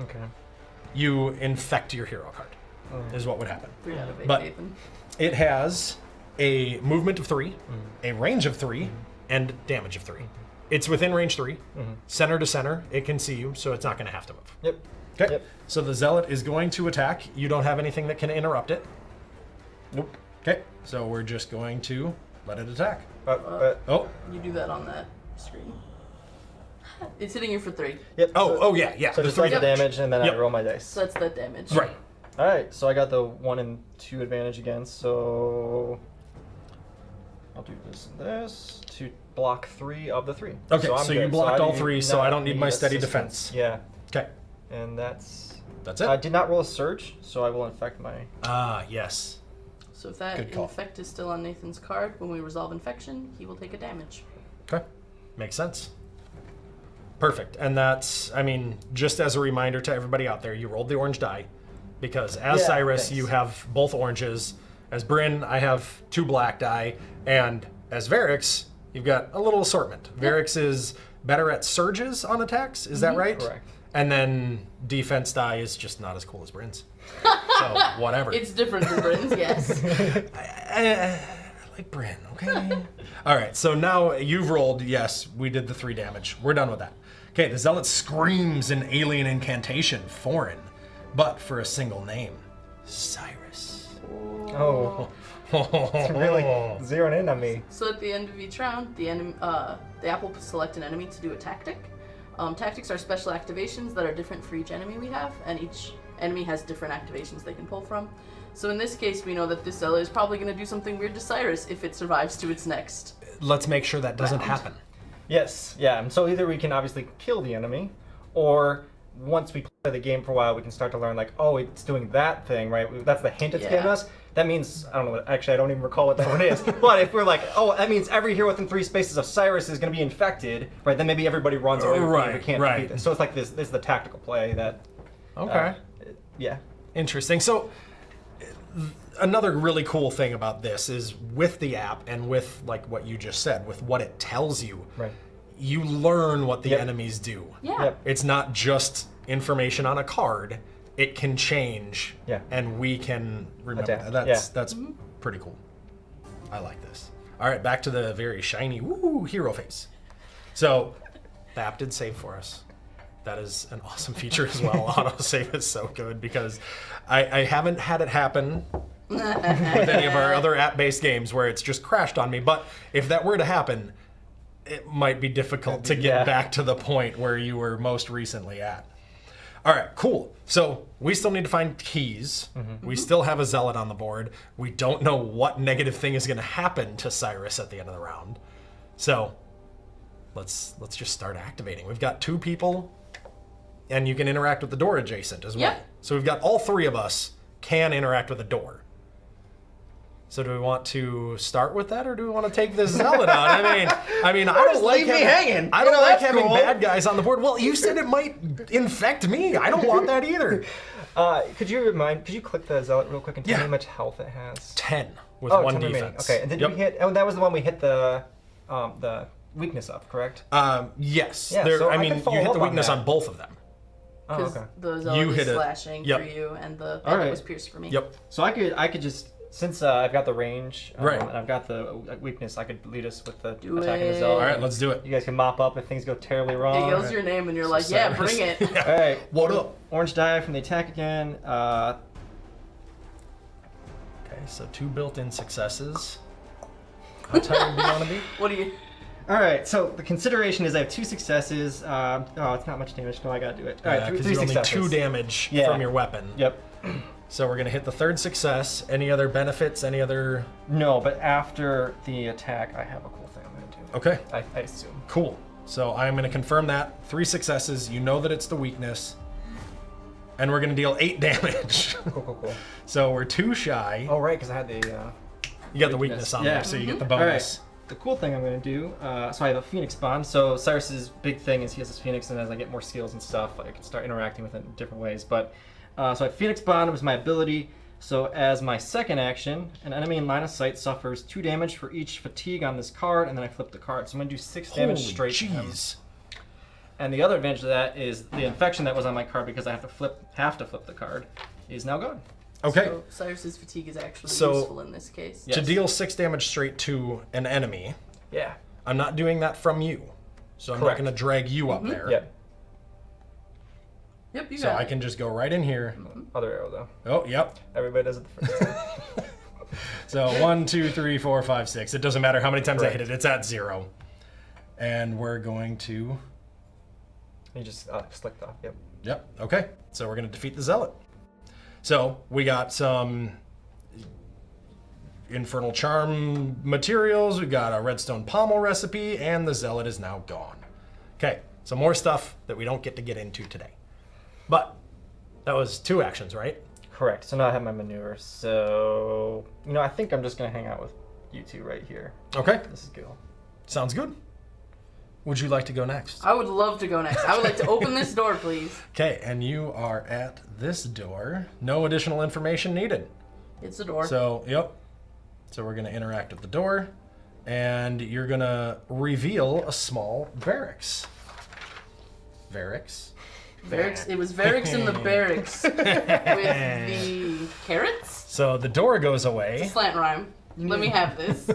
you infect your hero card, is what would happen. 3 out of 8, But Nathan. it has a movement of 3, a range of 3, and damage of 3. It's within range 3, center to center. It can see you, so it's not going to have to move. Yep. Okay. Yep. So the Zealot is going to attack. You don't have anything that can interrupt it. Nope. Okay. So we're just going to let it attack. Oh. You do that on that screen. It's hitting you for 3. Yep. Oh, yeah. So the just 3 like the damage, and then Yep. I roll my dice. So that's the damage. Right. All right. So I got the 1 and 2 advantage again. So I'll do this and this to block 3 of the 3. Okay, I'm so you good. blocked I all do 3, so not I don't need my steady assistance. defense. Yeah. Okay. And that's That's I it. did not roll a surge, so I will infect my. Yes. So if that Good call. infect is still on Nathan's card, when we resolve infection, he will take a damage. Okay. Makes sense. Perfect. And that's, I mean, just as a reminder to everybody out there, you rolled the orange die because as Yeah, Cyrus, thanks. you have both oranges. As Bryn, I have 2 black die. And as Varix, you've got a little assortment. Varix is better at surges on attacks. Is that right? Correct. And then defense die is just not as cool as Bryn's. So, whatever. It's different from Britain's, yes. I like Bryn, okay? All right, so now you've rolled. Yes, we did the 3 damage. We're done with that. Okay, the Zealot screams an alien incantation, foreign, but for a single name, Cyrus. Oh. It's really zeroing in on me. So at the end of each round, the app will select an enemy to do a tactic. Tactics are special activations that are different for each enemy we have, and each enemy has different activations they can pull from. So in this case, we know that this Zealot is probably going to do something weird to Cyrus if it survives to its next. Let's make sure that doesn't happen. Yes, yeah. And so either we can obviously kill the enemy, or once we play the game for a while, we can start to learn like, oh, it's doing that thing, right? That's the hint it's giving us. That means, I don't know, actually I don't even recall what that one is. But if we're like, oh, that means every hero within 3 spaces of Cyrus is going to be infected, right? Then maybe everybody runs away if we can't defeat it. So it's like this is the tactical play that... Okay. Yeah. Interesting. So another really cool thing about this is with the app and with like what you just said, with what it tells you, Right. you learn what the enemies do. Yeah. Yep. It's not just information on a card. It can change, and we can remember Adapt. that. That's Mm-hmm. pretty cool. I like this. All right, back to the very shiny hero face. So the app did save for us. That is an awesome feature as well. Autosave is so good because I haven't had it happen with any of our other app-based games where it's just crashed on me. But if that were to happen, it might be difficult to get back to the point where you were most recently at. All right, cool. So we still need to find keys. We still have a Zealot on the board. We don't know what negative thing is going to happen to Cyrus at the end of the round. So let's just start activating. We've got 2 people, and you can interact with the door adjacent as well. Yep. So we've got all 3 of us can interact with a door. So do we want to start with that, or do we want to take this Zealot out? I mean, I don't like leave me hanging. I don't You know, like that's having cool. bad guys on the board. Well, you said it might infect me. I don't want that either. Could you click the Zealot real quick and tell me how much health it has? 10 with 10 1 remaining. defense. Okay, and then we hit, that was the one we hit the the weakness up, correct? Yes. Yeah, so I can you follow hit up the on weakness that. on both of them. Oh, Because okay. the zealot You is hit it. slashing Yep. for you, and the All right. was pierced for me. Yep. So I could just, since I've got the range, Right. and I've got the weakness, I could lead us with the Do attacking the it. zealot. All right, let's do it. You guys can mop up if things go terribly wrong. It yells your name, and you're like, yeah, Cyrus. bring it. All right. What up? Orange die from the attack again. Okay, so 2 built-in successes. How tired do you want to be? What do you... All right. So the consideration is I have 2 successes. Oh, it's not much damage. No, I gotta do it. All right, Because three you're only successes. 2 damage Yeah. from your weapon. Yep. So we're gonna hit the 3rd success. Any other benefits? Any other? No, but after the attack, I have a cool thing I'm gonna do. Okay, I assume. cool. So I'm gonna confirm that 3 successes. You know that it's the weakness, and we're gonna deal 8 damage. Cool. So we're 2 shy. Oh, right, because I had the. You got the weakness on Yeah. there, so you get the All right. bonus. The cool thing I'm going to do, so I have a Phoenix Bond. So Cyrus's big thing is he has this Phoenix, and as I get more skills and stuff, I can start interacting with it in different ways. But so I have Phoenix Bond was my ability. So as my second action, an enemy in line of sight suffers 2 damage for each fatigue on this card, and then I flip the card. So I'm going to do 6 damage Holy straight to him. jeez. And the other advantage of that is the infection that was on my card, because I have to flip the card, is now gone. Okay. So Cyrus's fatigue is actually So- useful in this case. Yeah. To Yes. deal 6 damage straight to an enemy, Yeah. I'm not doing that from you. So I'm Correct. not going to drag you up there. Yeah. Yep, you So got I it. can just go right in here. Other arrow though. Oh, yep. Everybody does it the first time. So 1, 2, 3, 4, 5, 6. It doesn't matter how many times I hit Correct. it. It's at 0. And we're going to. You just slicked off. Yep. Yep. Okay. So we're going to defeat the zealot. So we got some infernal charm materials. We got a redstone pommel recipe, and the zealot is now gone. Okay. So more stuff that we don't get to get into today. But that was 2 actions, right? Correct. So now I have my maneuver. So I think I'm just gonna hang out with you 2 right here. Okay. This is good. Sounds good. Would you like to go next? I would love to go next. I would like to open this door, please. Okay, and you are at this door. No additional information needed. It's a door. So, yep. So we're going to interact with the door, and you're going to reveal a small barracks. Barracks? Barracks. It was barracks in the barracks with the carrots. So the door goes away. Slant rhyme. Let me have this.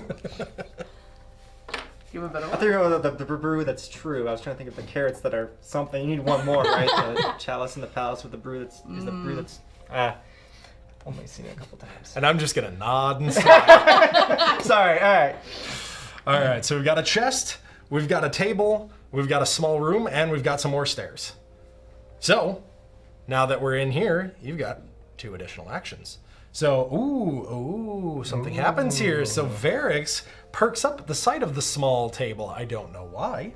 You have a better I one? thought you were the brew that's true. I was trying to think of the carrots that are something. You need one more, right? The chalice in the palace with the brew that's is the brew that's only seen it a couple times. And I'm just going to nod and smile. Sorry. All right. All right, so we've got a chest, we've got a table, we've got a small room, and we've got some more stairs. So, now that we're in here, you've got 2 additional actions. So, something happens here. So Varix perks up at the sight of the small table. I don't know why.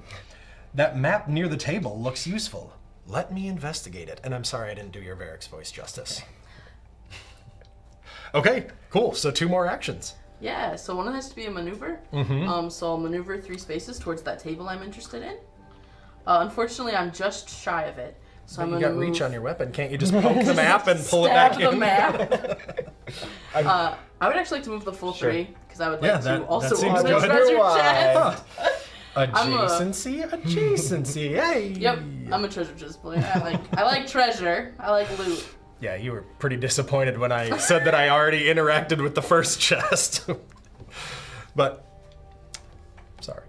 That map near the table looks useful. Let me investigate it. And I'm sorry I didn't do your Varix voice justice. Okay, cool. So 2 more actions. Yeah, so one has to be a maneuver. So I'll maneuver 3 spaces towards that table I'm interested in. Unfortunately, I'm just shy of it. So I'm You gonna got reach move- on your weapon. Can't you just poke the map and pull it back Stab the in? map. I would actually like to move the full Sure. 3 because I would Yeah, like that to also seems open the good. treasure Why? chest. I'm a- Adjacency. Hey. Yep, I'm a treasure chest player. I like treasure. I like loot. Yeah, you were pretty disappointed when I said that I already interacted with the first chest. But sorry.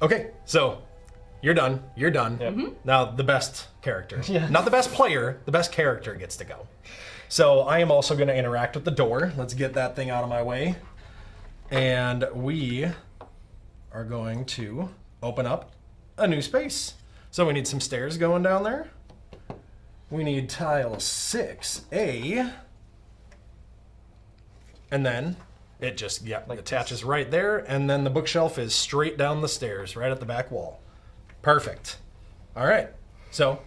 Okay, so you're done. You're done. Yep. Now the best character. Yeah. Not the best player, the best character gets to go. So I am also going to interact with the door. Let's get that thing out of my way. And we are going to open up a new space. So we need some stairs going down there. We need tile 6A. And then it just attaches right there. And then the bookshelf is straight down the stairs, right at the back wall. Perfect. All right. So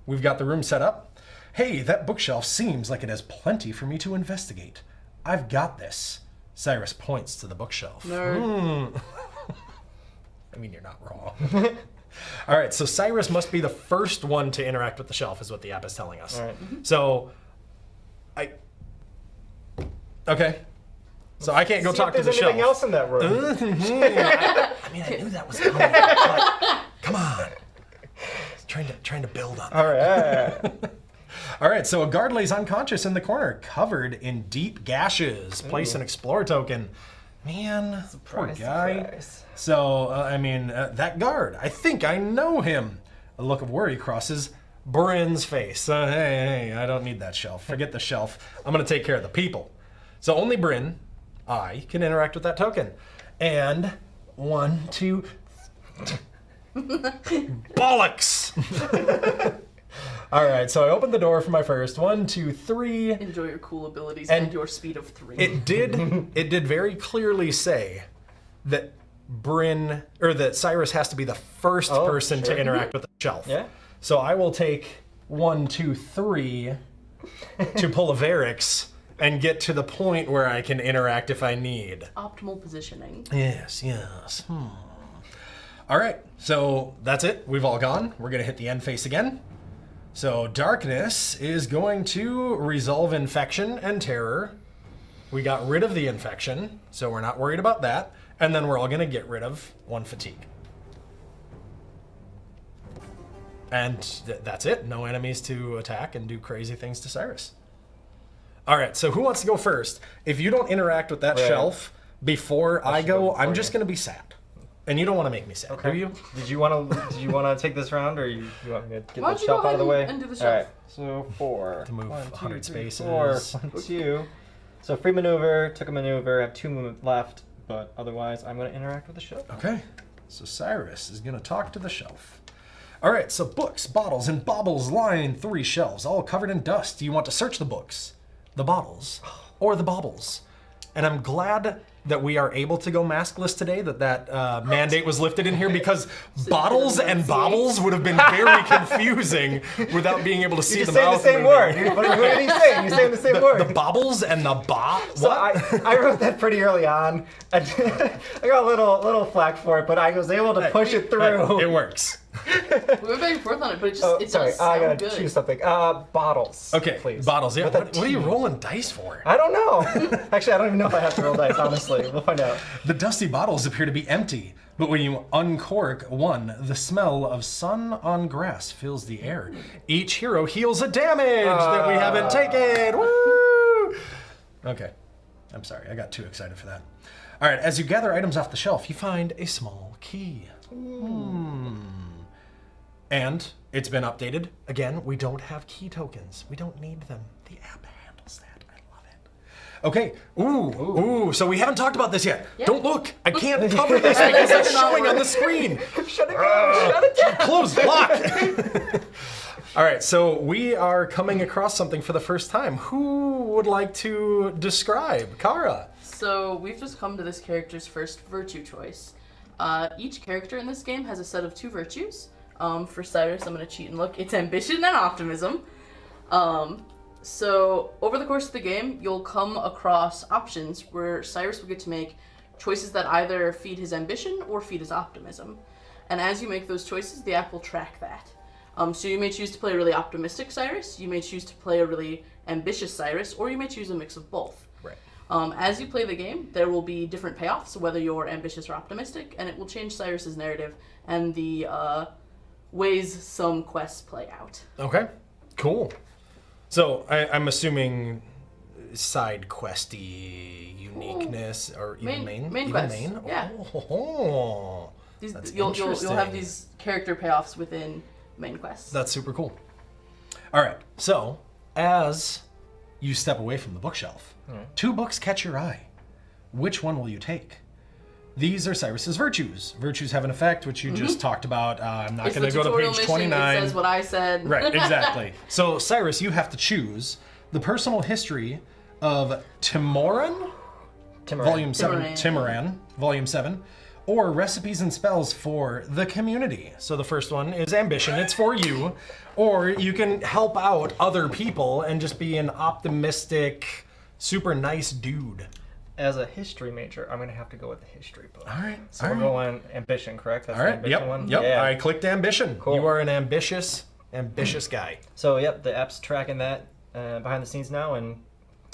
we've got the room set up. Hey, that bookshelf seems like it has plenty for me to investigate. I've got this. Cyrus points to the bookshelf. Nerd. I mean, you're not wrong. All right, so Cyrus must be the first one to interact with the shelf, is what the app is telling us. All right. So, okay. So I can't go See talk if to the there's anything shelf. else in that room. mean, I knew that was coming. But, come on. Trying to build on that. All right. All right, so a guard lays unconscious in the corner, covered in deep gashes. Place an explore token. Man, poor guy. Surprise. So, that guard, I think I know him. A look of worry crosses Bryn's face. Hey, I don't need that shelf. Forget the shelf. I'm going to take care of the people. So only Bryn, I, can interact with that token. And 1, 2... Bollocks! All right, so I opened the door for my first. 1, 2, 3. Enjoy your cool abilities and your speed of 3. It did very clearly say that that Cyrus has to be the first person to interact with the shelf. Yeah. So I will take 1, 2, 3 to pull a Varix and get to the point where I can interact if I need. Optimal positioning. Yes. All right, so that's it. We've all gone. We're gonna hit the end face again. So darkness is going to resolve infection and terror. We got rid of the infection, so we're not worried about that. And then we're all gonna get rid of 1 fatigue. And that's it. No enemies to attack and do crazy things to Cyrus. All right, so who wants to go first? If you don't interact with that shelf before I go, I'm just gonna be sad. And you don't want to make me sad, do you? Did you want to take this round, or you want me to get Why the don't you shelf go out of the ahead way? and do the All shelf? right. So 4. To move 1, 2, 100 3, spaces. 4. 1, 2. So free maneuver. Took a maneuver. Have 2 movement left, but otherwise I'm going to interact with the shelf. Okay. So Cyrus is going to talk to the shelf. All right. So books, bottles, and baubles line 3 shelves, all covered in dust. Do you want to search the books, the bottles, or the baubles? And I'm glad that we are able to go maskless today, that mandate was lifted in here, because bottles and baubles would have been very confusing without being able to see You the just saying the mouth same moving. word. What did he say? You're saying the same word. The baubles and the So what? I wrote that pretty early on. I got a little flack for it, but I was able to push it through. It works. We went back and forth on it, but it Oh, does sorry, I sound gotta good. choose something. Bottles. Okay, please. bottles. Yeah. With a What are you T. rolling dice for? I don't know. Actually, I don't even know if I have to roll dice. Honestly, we'll find out. The dusty bottles appear to be empty, but when you uncork one, the smell of sun on grass fills the air. Each hero heals a damage that we haven't taken. Woo! Okay. I'm sorry, I got too excited for that. All right, as you gather items off the shelf, you find a small key. And it's been updated. Again, we don't have key tokens. We don't need them. The app handles that. I love it. Okay. Ooh. So we haven't talked about this yet. Yeah. Don't look. I can't cover this because it's showing on the screen. Shut it down. Shut it down. Close block. All right. So we are coming across something for the first time. Who would like to describe? Kara. So we've just come to this character's first virtue choice. Each character in this game has a set of 2 virtues. For Cyrus, I'm going to cheat and look. It's ambition and optimism. So over the course of the game, you'll come across options where Cyrus will get to make choices that either feed his ambition or feed his optimism. And as you make those choices, the app will track that. So you may choose to play a really optimistic Cyrus, you may choose to play a really ambitious Cyrus, or you may choose a mix of both. Right. As you play the game, there will be different payoffs, whether you're ambitious or optimistic, and it will change Cyrus's narrative and the ways some quests play out. Okay. Cool. So I'm assuming side questy uniqueness or even main. Main even quests. Main? Yeah. Oh, that's You'll have interesting. these character payoffs within main quests. That's super cool. All right. So as you step away from the bookshelf, 2 books catch your eye. Which one will you take? These are Cyrus's virtues. Virtues have an effect, which you just talked about. I'm not It's going the to go to tutorial page mission, 29. It says what I said. Right, exactly. So, Cyrus, you have to choose the personal history of Timoran, Volume 7, Timoran, Volume 7, or recipes and spells for the community. So the first one is ambition, it's for you, or you can help out other people and just be an optimistic, super nice dude. As a history major, I'm going to have to go with the history book. All right. So we're going ambition, correct? That's All the right. ambition Yep. one? Yep. Yeah. I clicked ambition. Cool. You are an ambitious guy. So, yep, the app's tracking that behind the scenes now and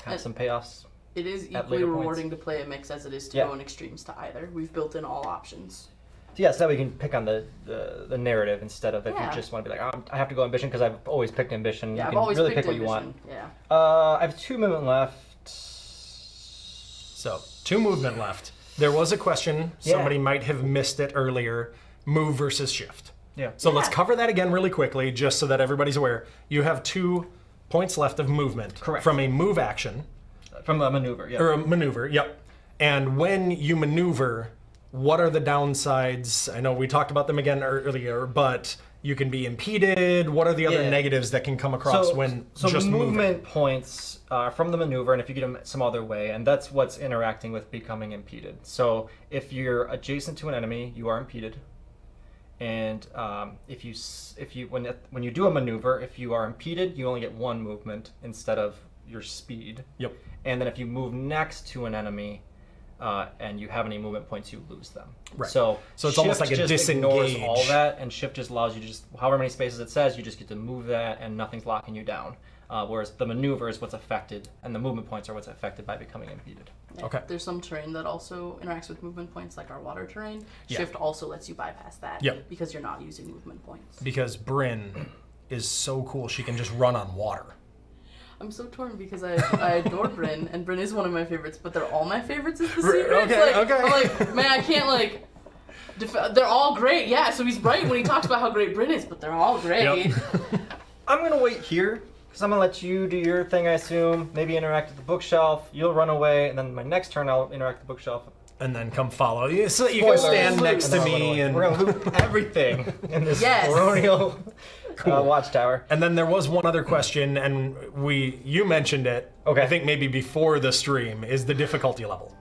have some payoffs. It is At equally later rewarding to play a mix as it is to Yeah. go in extremes to either. We've built in all options. yeah, so that we can pick on the narrative instead of if you just want to be like, oh, I have to go ambition because I've always picked ambition. Yeah, you I've can always really picked pick what ambition. you want. Yeah. I have 2 movement left. So 2 movement left. There was a question. Somebody might have missed it earlier. Move versus shift. Yeah. So let's cover that again really quickly, just so that everybody's aware. You have 2 points left of movement. Correct. From a move action. From a maneuver, yeah. Or a maneuver, yep. And when you maneuver, what are the downsides? I know we talked about them again earlier, but you can be impeded. What are the other negatives that can come across when just movement moving? points from the maneuver, and if you get them some other way, and that's what's interacting with becoming impeded. So if you're adjacent to an enemy, you are impeded. And when you do a maneuver, if you are impeded, you only get 1 movement instead of your speed. Yep. And then if you move next to an enemy, and you have any movement points, you lose them. Right. So it's almost like a just ignores disengage. all that, and shift just allows you to just however many spaces it says, you just get to move that, and nothing's locking you down. Whereas the maneuver is what's affected, and the movement points are what's affected by becoming impeded. Yeah. Okay. There's some terrain that also interacts with movement points, like our water terrain. Yeah. Shift also lets you bypass that because you're not using movement points. Because Bryn is so cool, she can just run on water. I'm so torn because I adore Bryn, and Bryn is one of my favorites, but they're all my favorites is the secret. Okay, okay. I'm like, man, I can't like. They're all great, yeah. So he's right when he talks about how great Bryn is, but they're all great. Yep. I'm gonna wait here because I'm gonna let you do your thing. I assume maybe interact with the bookshelf. You'll run away, and then my next turn I'll interact with the bookshelf. And then come follow you, so that you can stand next to me. And we're gonna loot everything in this baronial watchtower. And then there was one other question, and you mentioned it. Okay. I think maybe before the stream is the difficulty level.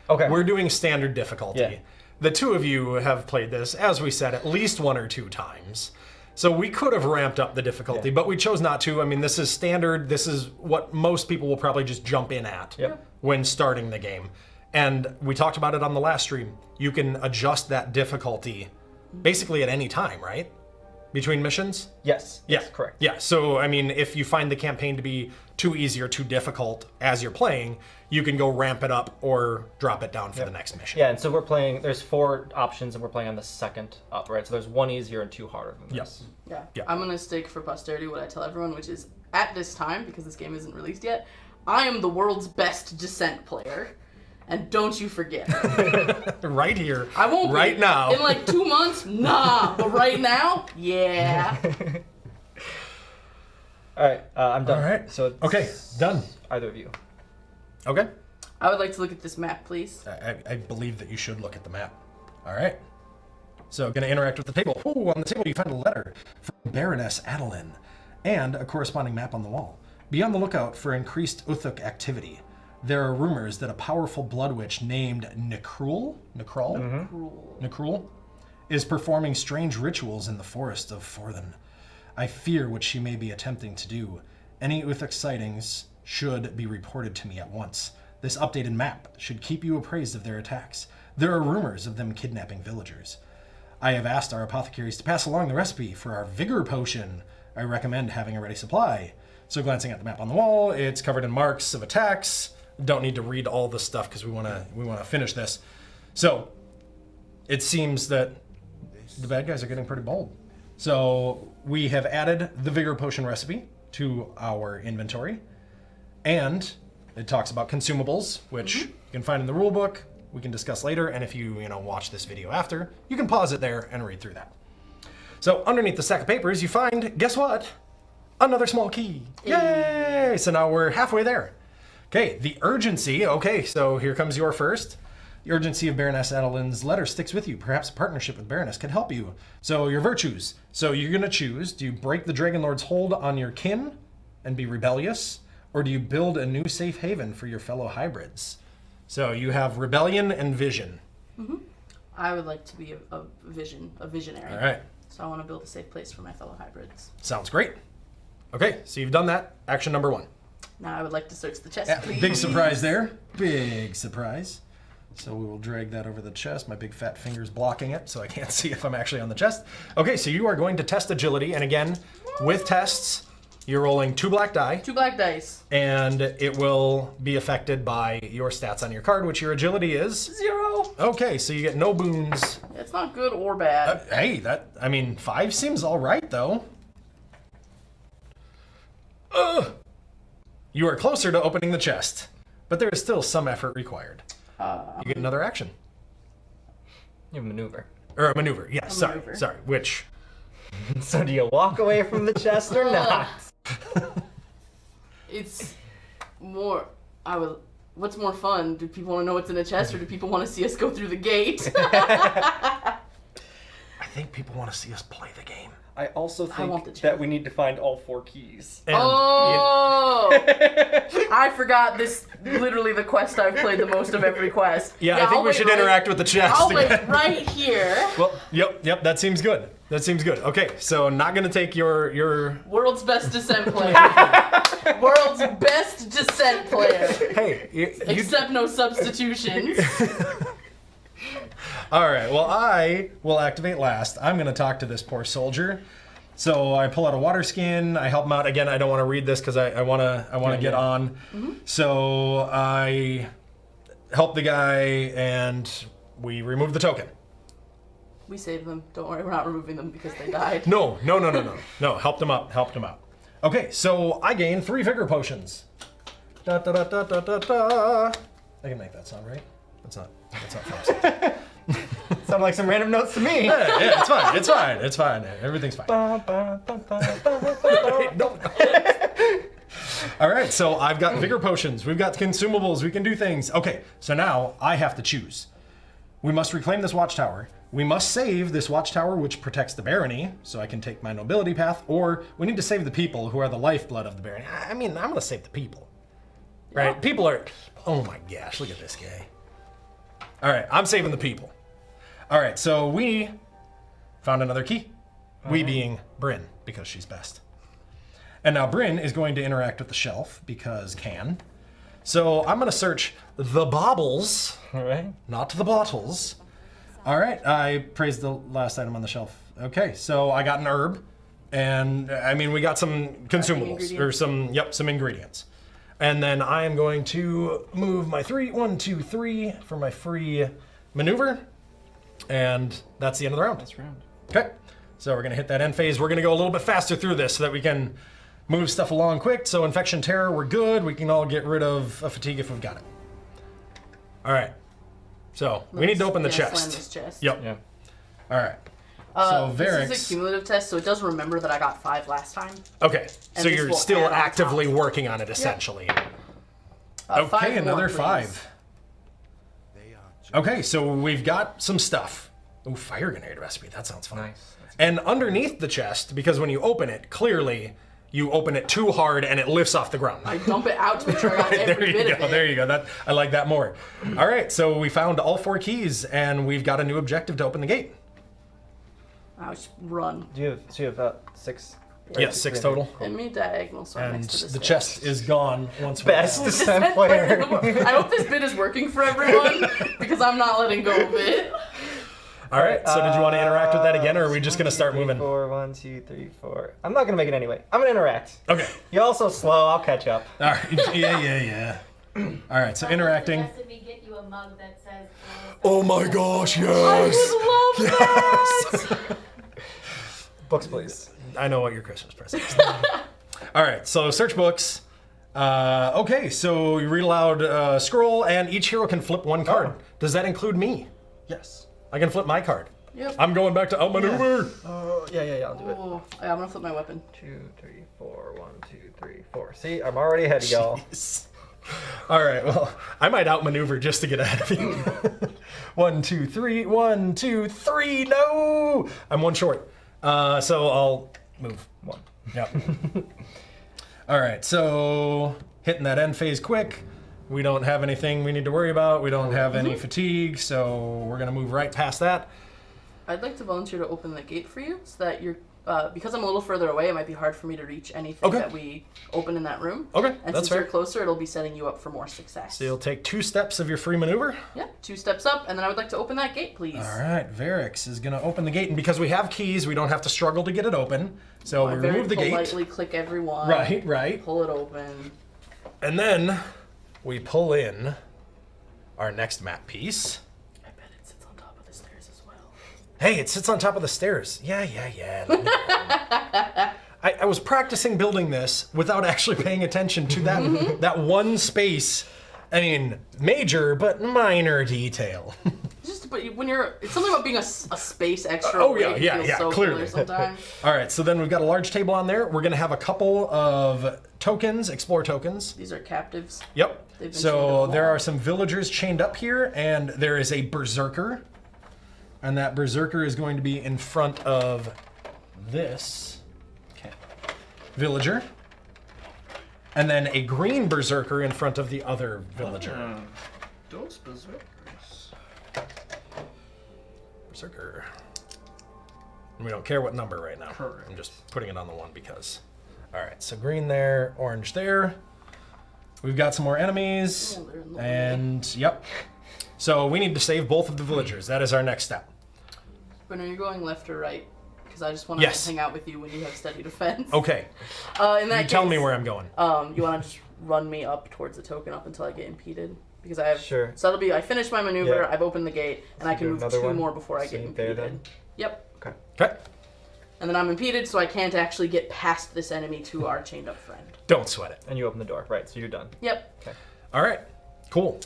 Okay. We're doing standard difficulty. Yeah. The 2 of you have played this, as we said, at least 1 or 2 times. So we could have ramped up the difficulty, but we chose not to. I mean, this is standard. This is what most people will probably just jump in at when starting the game. And we talked about it on the last stream. You can adjust that difficulty basically at any time, right? Between missions? Yes. Yeah. Yes, correct. Yeah, so I mean, if you find the campaign to be too easy or too difficult as you're playing, you can go ramp it up or drop it down for the next mission. Yeah, and so we're playing, there's 4 options, and we're playing on the second up, right? So there's 1 easier and 2 harder than this. Yeah. Yeah. I'm gonna stake for posterity what I tell everyone, which is at this time, because this game isn't released yet, I am the world's best Descent player. And don't you forget. Right here. I won't right be. now. In like 2 months, nah. But right now, yeah. All right, I'm done. All right. So it's okay, done. Either of you. Okay. I would like to look at this map, please. I believe that you should look at the map. All right. So, going to interact with the table. Ooh, on the table you find a letter from Baroness Adeline and a corresponding map on the wall. Be on the lookout for increased Uthuk activity. There are rumors that a powerful blood witch named Necrul is performing strange rituals in the forest of Forthen. I fear what she may be attempting to do. Any Uthuk sightings should be reported to me at once. This updated map should keep you appraised of their attacks. There are rumors of them kidnapping villagers. I have asked our apothecaries to pass along the recipe for our vigor potion. I recommend having a ready supply. So glancing at the map on the wall, it's covered in marks of attacks. Don't need to read all the stuff because we want to finish this. So it seems that the bad guys are getting pretty bold. So we have added the vigor potion recipe to our inventory, and it talks about consumables, which you can find in the rule book. We can discuss later, and if you watch this video after, you can pause it there and read through that. So underneath the stack of papers, you find, guess what? Another small key. Yay! So now we're halfway there. Okay, the urgency. Okay, so here comes your first. The urgency of Baroness Adeline's letter sticks with you. Perhaps a partnership with Baroness could help you. So your virtues. So you're going to choose, do you break the Dragon Lord's hold on your kin and be rebellious? Or do you build a new safe haven for your fellow hybrids? So you have rebellion and vision. Mm-hmm. I would like to be a visionary. All right. So I want to build a safe place for my fellow hybrids. Sounds great. Okay, so you've done that. Action number 1. Now I would like to search the chest, Yeah, please. big surprise there. Big surprise. So we will drag that over the chest. My big fat finger's blocking it, so I can't see if I'm actually on the chest. Okay, so you are going to test agility, and again, with tests, You're rolling 2 black die, 2 black dice. and it will be affected by your stats on your card, which your agility is 0. Okay, so you get no boons. It's not good or bad. Hey, 5 seems all right though. You are closer to opening the chest, but there is still some effort required. You get another action. You maneuver. Or a maneuver, yes, maneuver. sorry, which... So do you walk away from the chest or not? It's more. What's more fun? Do people want to know what's in the chest, or do people want to see us go through the gate? I think people want to see us play the game. I also want the think chest. that we need to find all 4 keys. And Oh! I forgot this. Literally the quest I've played the most of every quest. yeah, I I'll think we wait should right- interact with the chest I'll wait again. right here. Well, yep, that seems good. That seems good. Okay, so not gonna take your. World's best descent player. World's best descent player. Hey, you. Except no substitutions. All right. Well, I will activate last. I'm gonna talk to this poor soldier. So I pull out a water skin. I help him out again. I don't want to read this because I wanna get on. Mm-hmm. So I help the guy and we remove the token. We saved them. Don't worry, we're not removing them because they died. No. Helped him out. Okay, so I gain 3 vigor potions. Da da da da da da da. I can make that sound, right? That's not fast. Sound like some random notes to me. Yeah, it's fine. Everything's fine. No. All right, so I've got vigor potions. We've got consumables. We can do things. Okay, so now I have to choose. We must reclaim this watchtower. We must save this watchtower, which protects the barony, so I can take my nobility path, or we need to save the people who are the lifeblood of the barony. I mean, I'm gonna save the people. Right? Yeah. People are, oh my gosh, look at this guy. All right, I'm saving the people. All right, so we found another key. We being Bryn, because she's best. And now Bryn is going to interact with the shelf, because can. So I'm gonna search the baubles, All right. not the bottles. All right, I praised the last item on the shelf. Okay, so I got an herb, and I mean, we got some consumables, or some ingredients. And then I am going to move my 1, 2, 3 for my free maneuver, and that's the end of the round. That's round. Okay, so we're gonna hit that end phase. We're gonna go a little bit faster through this so that we can move stuff along quick. So infection terror, we're good. We can all get rid of a fatigue if we've got it. All right. So we need to open the Slam chest. this chest. Yep. Yeah. All right. So This Varix. is a cumulative test, so it does remember that I got 5 last time. Okay. So And this you're will still add on actively top. working on it, essentially. 5 Okay, more, another please. 5. Okay, so we've got some stuff. Ooh, fire grenade recipe. That sounds fun. Nice. And underneath the chest, because when you open it, clearly you open it too hard and it lifts off the ground. I dump it out to make sure I got There every you bit go. of it. There you go. That I like that more. All right, so we found all 4 keys, and we've got a new objective to open the gate. I just run. Do you have about 6? Yes, 6 total. Hit me diagonal, so I'm And next to this the guy. chest is gone once we're Best down. descent player. I hope this bit is working for everyone because I'm not letting go of it. All right. So did you want to interact with that again, or are we just gonna start moving? 4, 1, 2, 3, 4. I'm not gonna make it anyway. I'm gonna interact. Okay. You're also slow. I'll catch up. All right. Yeah. All right. So interacting. Recipe, get you a mug that says. Oh my gosh! I Yes. would love that. Books, please. I know what your Christmas present is. All right, so search books. Okay, so you read aloud scroll, and each hero can flip 1 card. Oh. Does that include me? Yes. I can flip my card. Yep. I'm going back to outmaneuver. Oh, yeah, I'll do it. Oh, yeah, I'm gonna flip my weapon. 2, 3, 4. 1, 2, 3, 4. See, I'm already ahead of y'all. Jeez. All right, well, I might outmaneuver just to get ahead of you. 1, 2, 3. 1, 2, 3. No, I'm 1 short. So I'll move 1. Yep. All right, so hitting that end phase quick. We don't have anything we need to worry about. We don't have any fatigue, so we're gonna move right past that. I'd like to volunteer to open the gate for you so that you're, because I'm a little further away, it might be hard for me to reach anything Okay. that we open in that room. Okay, And that's since you're fair. closer, it'll be setting you up for more success. So you'll take 2 steps of your free maneuver. Yeah, 2 steps up, and then I would like to open that gate, please. All right, Varix is going to open the gate, and because we have keys, we don't have to struggle to get it open. So I we very remove the gate. politely click every one. Right. Pull it open. And then we pull in our next map piece. I bet it sits on top of the stairs as well. Hey, it sits on top of the stairs. Yeah. Let me I was practicing building this without actually paying attention to that that one space. I mean, major but minor detail. But when you're, it's something about being a space extra. Oh, yeah, awake yeah, feels yeah, so clearly. cooler sometimes. All right, so then we've got a large table on there. We're gonna have a couple of tokens, explore tokens. These are captives. Yep. They've been chained So up there wall. are some villagers chained up here, and there is a berserker. And that berserker is going to be in front of this villager. And then a green berserker in front of the other villager. Those berserkers. Berserker. And we don't care what number right now. Correct. I'm just putting it on the one because. All right, so green there, orange there. We've got some more enemies. Oh, they're in the way. And yep. So we need to save both of the villagers. That is our next step. But are you going left or right? Because I just want to Yes. hang out with you when you have steady defense. Okay. In that You tell case, me where I'm going. You want to just run me up towards the token up until I get impeded? Because I have. Sure. So that'll be. I finished my maneuver. Yeah. I've opened the gate, and I can do move another 2 one? more before I So get you there impeded. then? Yep. Okay. Okay. And then I'm impeded, so I can't actually get past this enemy to our chained up friend. Don't sweat it. And you open the door. Right, so you're done. Yep. All right. Cool.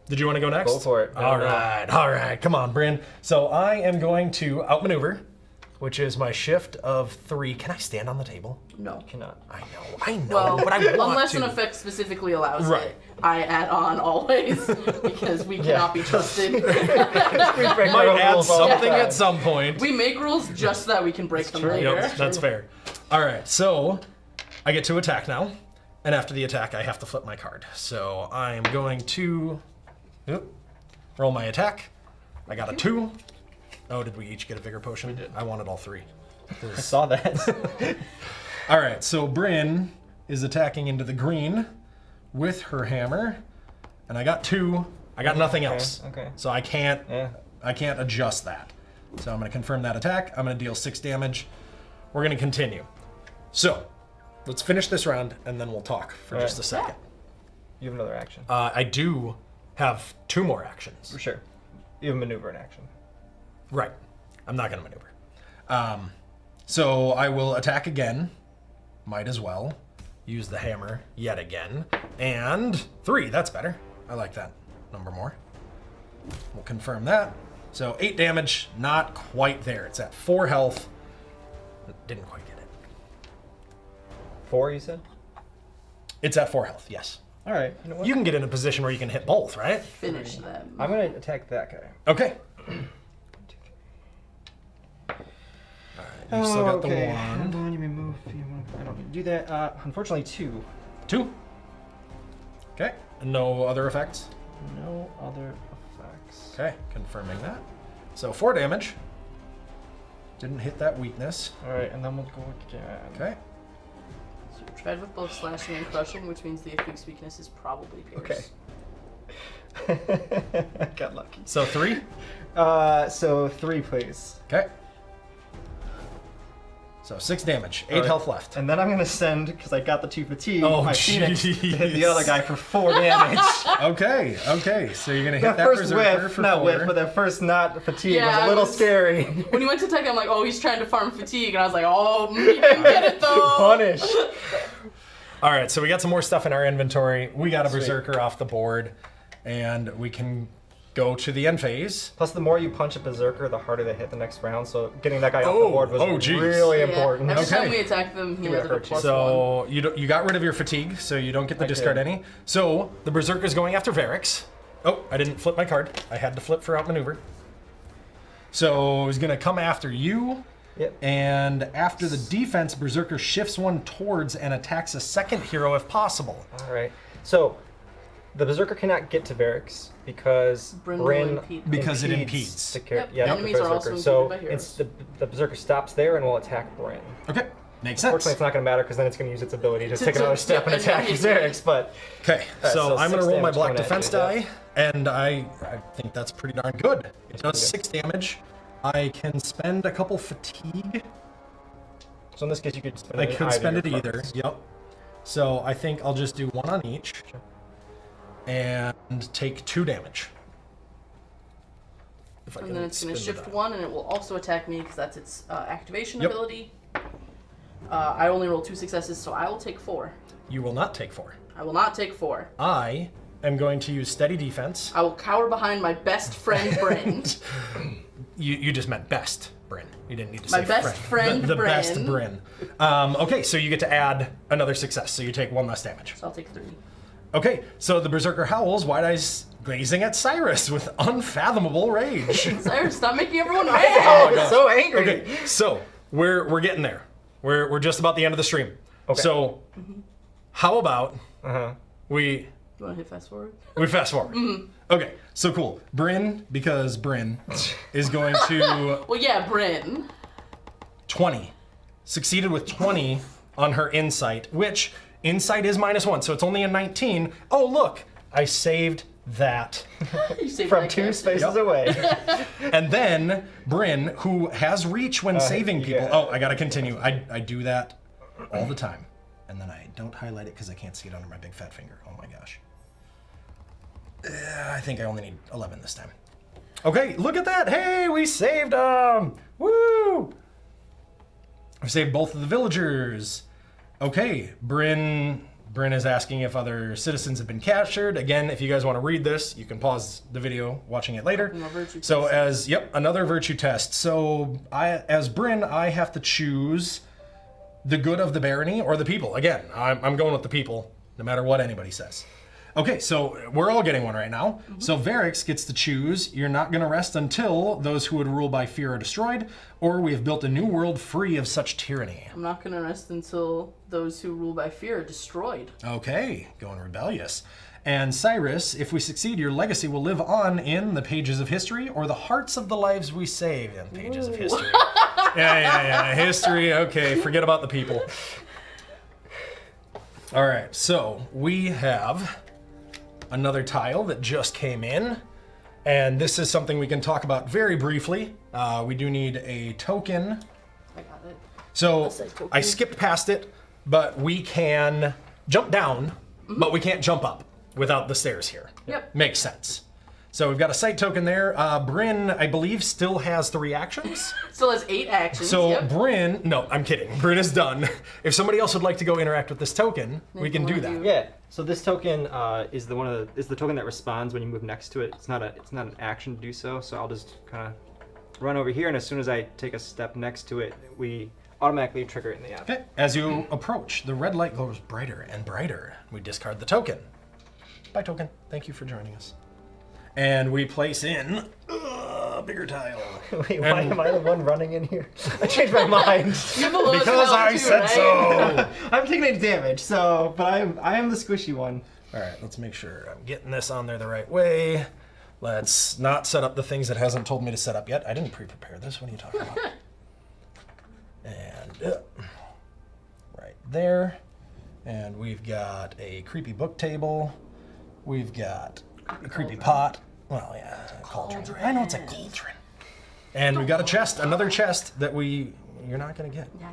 Did you want to go next? Go for it. All right. Come on, Bryn. So I am going to outmaneuver, which is my shift of 3. Can I stand on the table? No. Cannot. I know, Well, but I want unless to. an effect specifically allows Right. it, I add on always because we cannot be trusted. We break Might our add rules all the something time. at some point. We make rules just so that we can break them true. later. Yep, that's fair. All right, so I get to attack now, and after the attack, I have to flip my card. So I am going to roll my attack. I got a 2. Oh, did we each get a vigor potion? We did. I wanted all 3. I saw that. All right, so Bryn is attacking into the green with her hammer, and I got 2. I got nothing else. okay. So I can't Yeah. adjust that. So I'm going to confirm that attack. I'm going to deal 6 damage. We're going to continue. So let's finish this round, and then we'll talk for All just right. a second. You have another action. I do have 2 more actions. For sure. You have maneuver in action. Right. I'm not going to maneuver. So I will attack again. Might as well. Use the hammer yet again. And 3. That's better. I like that number more. We'll confirm that. So 8 damage. Not quite there. It's at 4 health. Didn't quite get it. 4, you said? It's at 4 health, yes. All right. You know what? You can get in a position where you can hit both, right? Finish them. I'm going to attack that guy. Okay. You've still got the okay. wand. Hold on, you may move. I don't need to do that. Unfortunately, 2. 2. Okay. No other effects? No other effects. Okay, confirming that. So 4 damage. Didn't hit that weakness. All right, and then we'll go again. Okay. So you're tried with both slashing and crushing, which means the Affu's weakness is probably pierce. Okay. I got lucky. So 3. So 3, please. Okay. So 6 damage. 8 All right. health left. And then I'm gonna send, because I got the 2 fatigue, Oh, my Phoenix to hit the jeez. other guy for 4 damage. Okay. So you're gonna hit That that first berserker whiff, for not 4. whiff, but that first not fatigue Yeah, was I a little was- scary. When you went to attack, I'm like, oh, he's trying to farm fatigue, and I was like, oh, he didn't get it though. Punish. All right, so we got some more stuff in our inventory. We got a Sweet. berserker off the board, and we can go to the end phase. Plus, the more you punch a berserker, the harder they hit the next round. So getting that guy off Oh, the board was oh, geez. really Yeah, important. Every Okay. time we attack them, he Give me has a a hurt you. +1. So you got rid of your fatigue, so you don't get the I discard did. any. So the berserker is going after Varix. Oh, I didn't flip my card. I had to flip for outmaneuver. So he's gonna come after you. Yep. And after the defense, berserker shifts 1 towards and attacks a second hero if possible. All right. So The Berserker cannot get to Varix because Bryn will Bryn impede. Because it impedes. The, Yep. yeah, Enemies the are also Berserker. So impeded by it's heroes. the Berserker stops there and will attack Bryn. Okay, makes Unfortunately, sense. it's not going to matter because then it's going to use its ability to take to- another step and and attack hit Varix. But Okay, Alright, so so I'm gonna 6 roll my damage black coming at defense you, die, and I think that's pretty darn good. It does 6 damage. I can spend a couple fatigue. so in this case, you could spend I it in could spend it your either. cards. Yep. So I think I'll just do 1 on each, Sure. and take 2 damage. If I And can then it's going to spin the shift die. 1, and it will also attack me because that's its activation Yep. ability. I only roll 2 successes, so I will take 4. You will not take 4. I will not take 4. I am going to use steady defense. I will cower behind my best friend Bryn. You just meant best, Bryn. You didn't need to My say best friend, The best Bryn. Bryn. Okay, so you get to add another success, so you take 1 less damage. So I'll take 3. Okay, so the Berserker howls, wide eyes glazing at Cyrus with unfathomable rage. Cyrus, stop making everyone Oh, mad! it's so angry. Okay, so we're getting there. We're just about the end of the stream. Okay. So how about Uh-huh. we You want to hit fast forward? fast forward? Okay, so cool. Bryn, because Bryn is going to Well, yeah, Bryn. 20. Succeeded with 20 on her insight, which insight is -1, so it's only a 19. Oh, look, I saved that. You saved From my 2 character. spaces away. And then Bryn, who has reach when saving people. yeah. Oh, I gotta continue. I do that all the time. And then I don't highlight it because I can't see it under my big fat finger. Oh my gosh. I think I only need 11 this time. Okay, look at that. Hey, we saved them. Woo! We saved both of the villagers. Okay, Bryn is asking if other citizens have been captured. Again, if you guys want to read this, you can pause the video watching it later. Another virtue So test. another virtue test. So as Bryn, I have to choose the good of the barony or the people. Again, I'm going with the people, no matter what anybody says. Okay, so we're all getting one right now. So Varix gets to choose, you're not going to rest until those who would rule by fear are destroyed, or we have built a new world free of such tyranny. I'm not going to rest until those who rule by fear are destroyed. Okay, going rebellious. And Cyrus, if we succeed, your legacy will live on in the pages of history or the hearts of the lives we save in pages of history. Yeah. History, okay, forget about the people. All right, so we have another tile that just came in. And this is something we can talk about very briefly. We do need a token. I got it. So That's a token. I skipped past it, but we can jump down, but we can't jump up without the stairs here. Yep. Makes sense. So we've got a sight token there. Bryn, I believe, still has 3 actions. Still has 8 actions. So yep. Bryn, no, I'm kidding. Bryn is done. If somebody else would like to go interact with this token, we can do one of that. you. Yeah. So this token is the token that responds when you move next to it. It's not an action to do so. So I'll just kind of run over here, and as soon as I take a step next to it, we automatically trigger it in the app. Okay. As you approach, the red light glows brighter and brighter. We discard the token. Bye, token. Thank you for joining us. And we place in a bigger tile. Wait, why am I the one running in here? I changed my mind. You're the lowest Because health I too, said right? so. I'm taking 8 damage, so but I am the squishy one. All right, let's make sure I'm getting this on there the right way. Let's not set up the things it hasn't told me to set up yet. I didn't pre-prepare this. What are you talking about? And right there. And we've got a creepy book table. We've got a creepy pot. Well, yeah, cauldron. I know it's a cauldron. And we've got a chest, another chest that you're not gonna get. Yeah.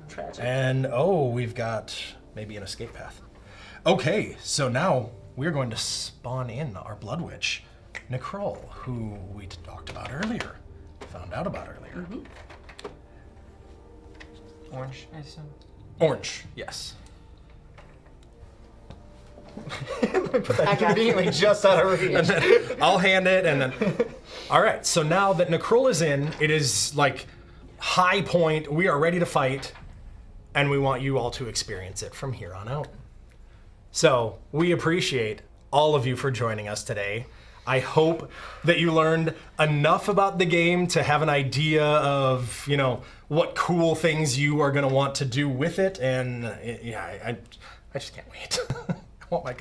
Tragic. And we've got maybe an escape path. Okay, so now we're going to spawn in our Blood Witch, Nicole, who we talked about earlier, found out about earlier. Orange, I assume. Orange, yes. Put that I got conveniently just out of reach. And then I'll hand it, and then. All right, so now that Nicole is in, it is like high point. We are ready to fight, and we want you all to experience it from here on out. So we appreciate all of you for joining us today. I hope that you learned enough about the game to have an idea of, what cool things you are going to want to do with it. And yeah, I just can't wait. Oh my God.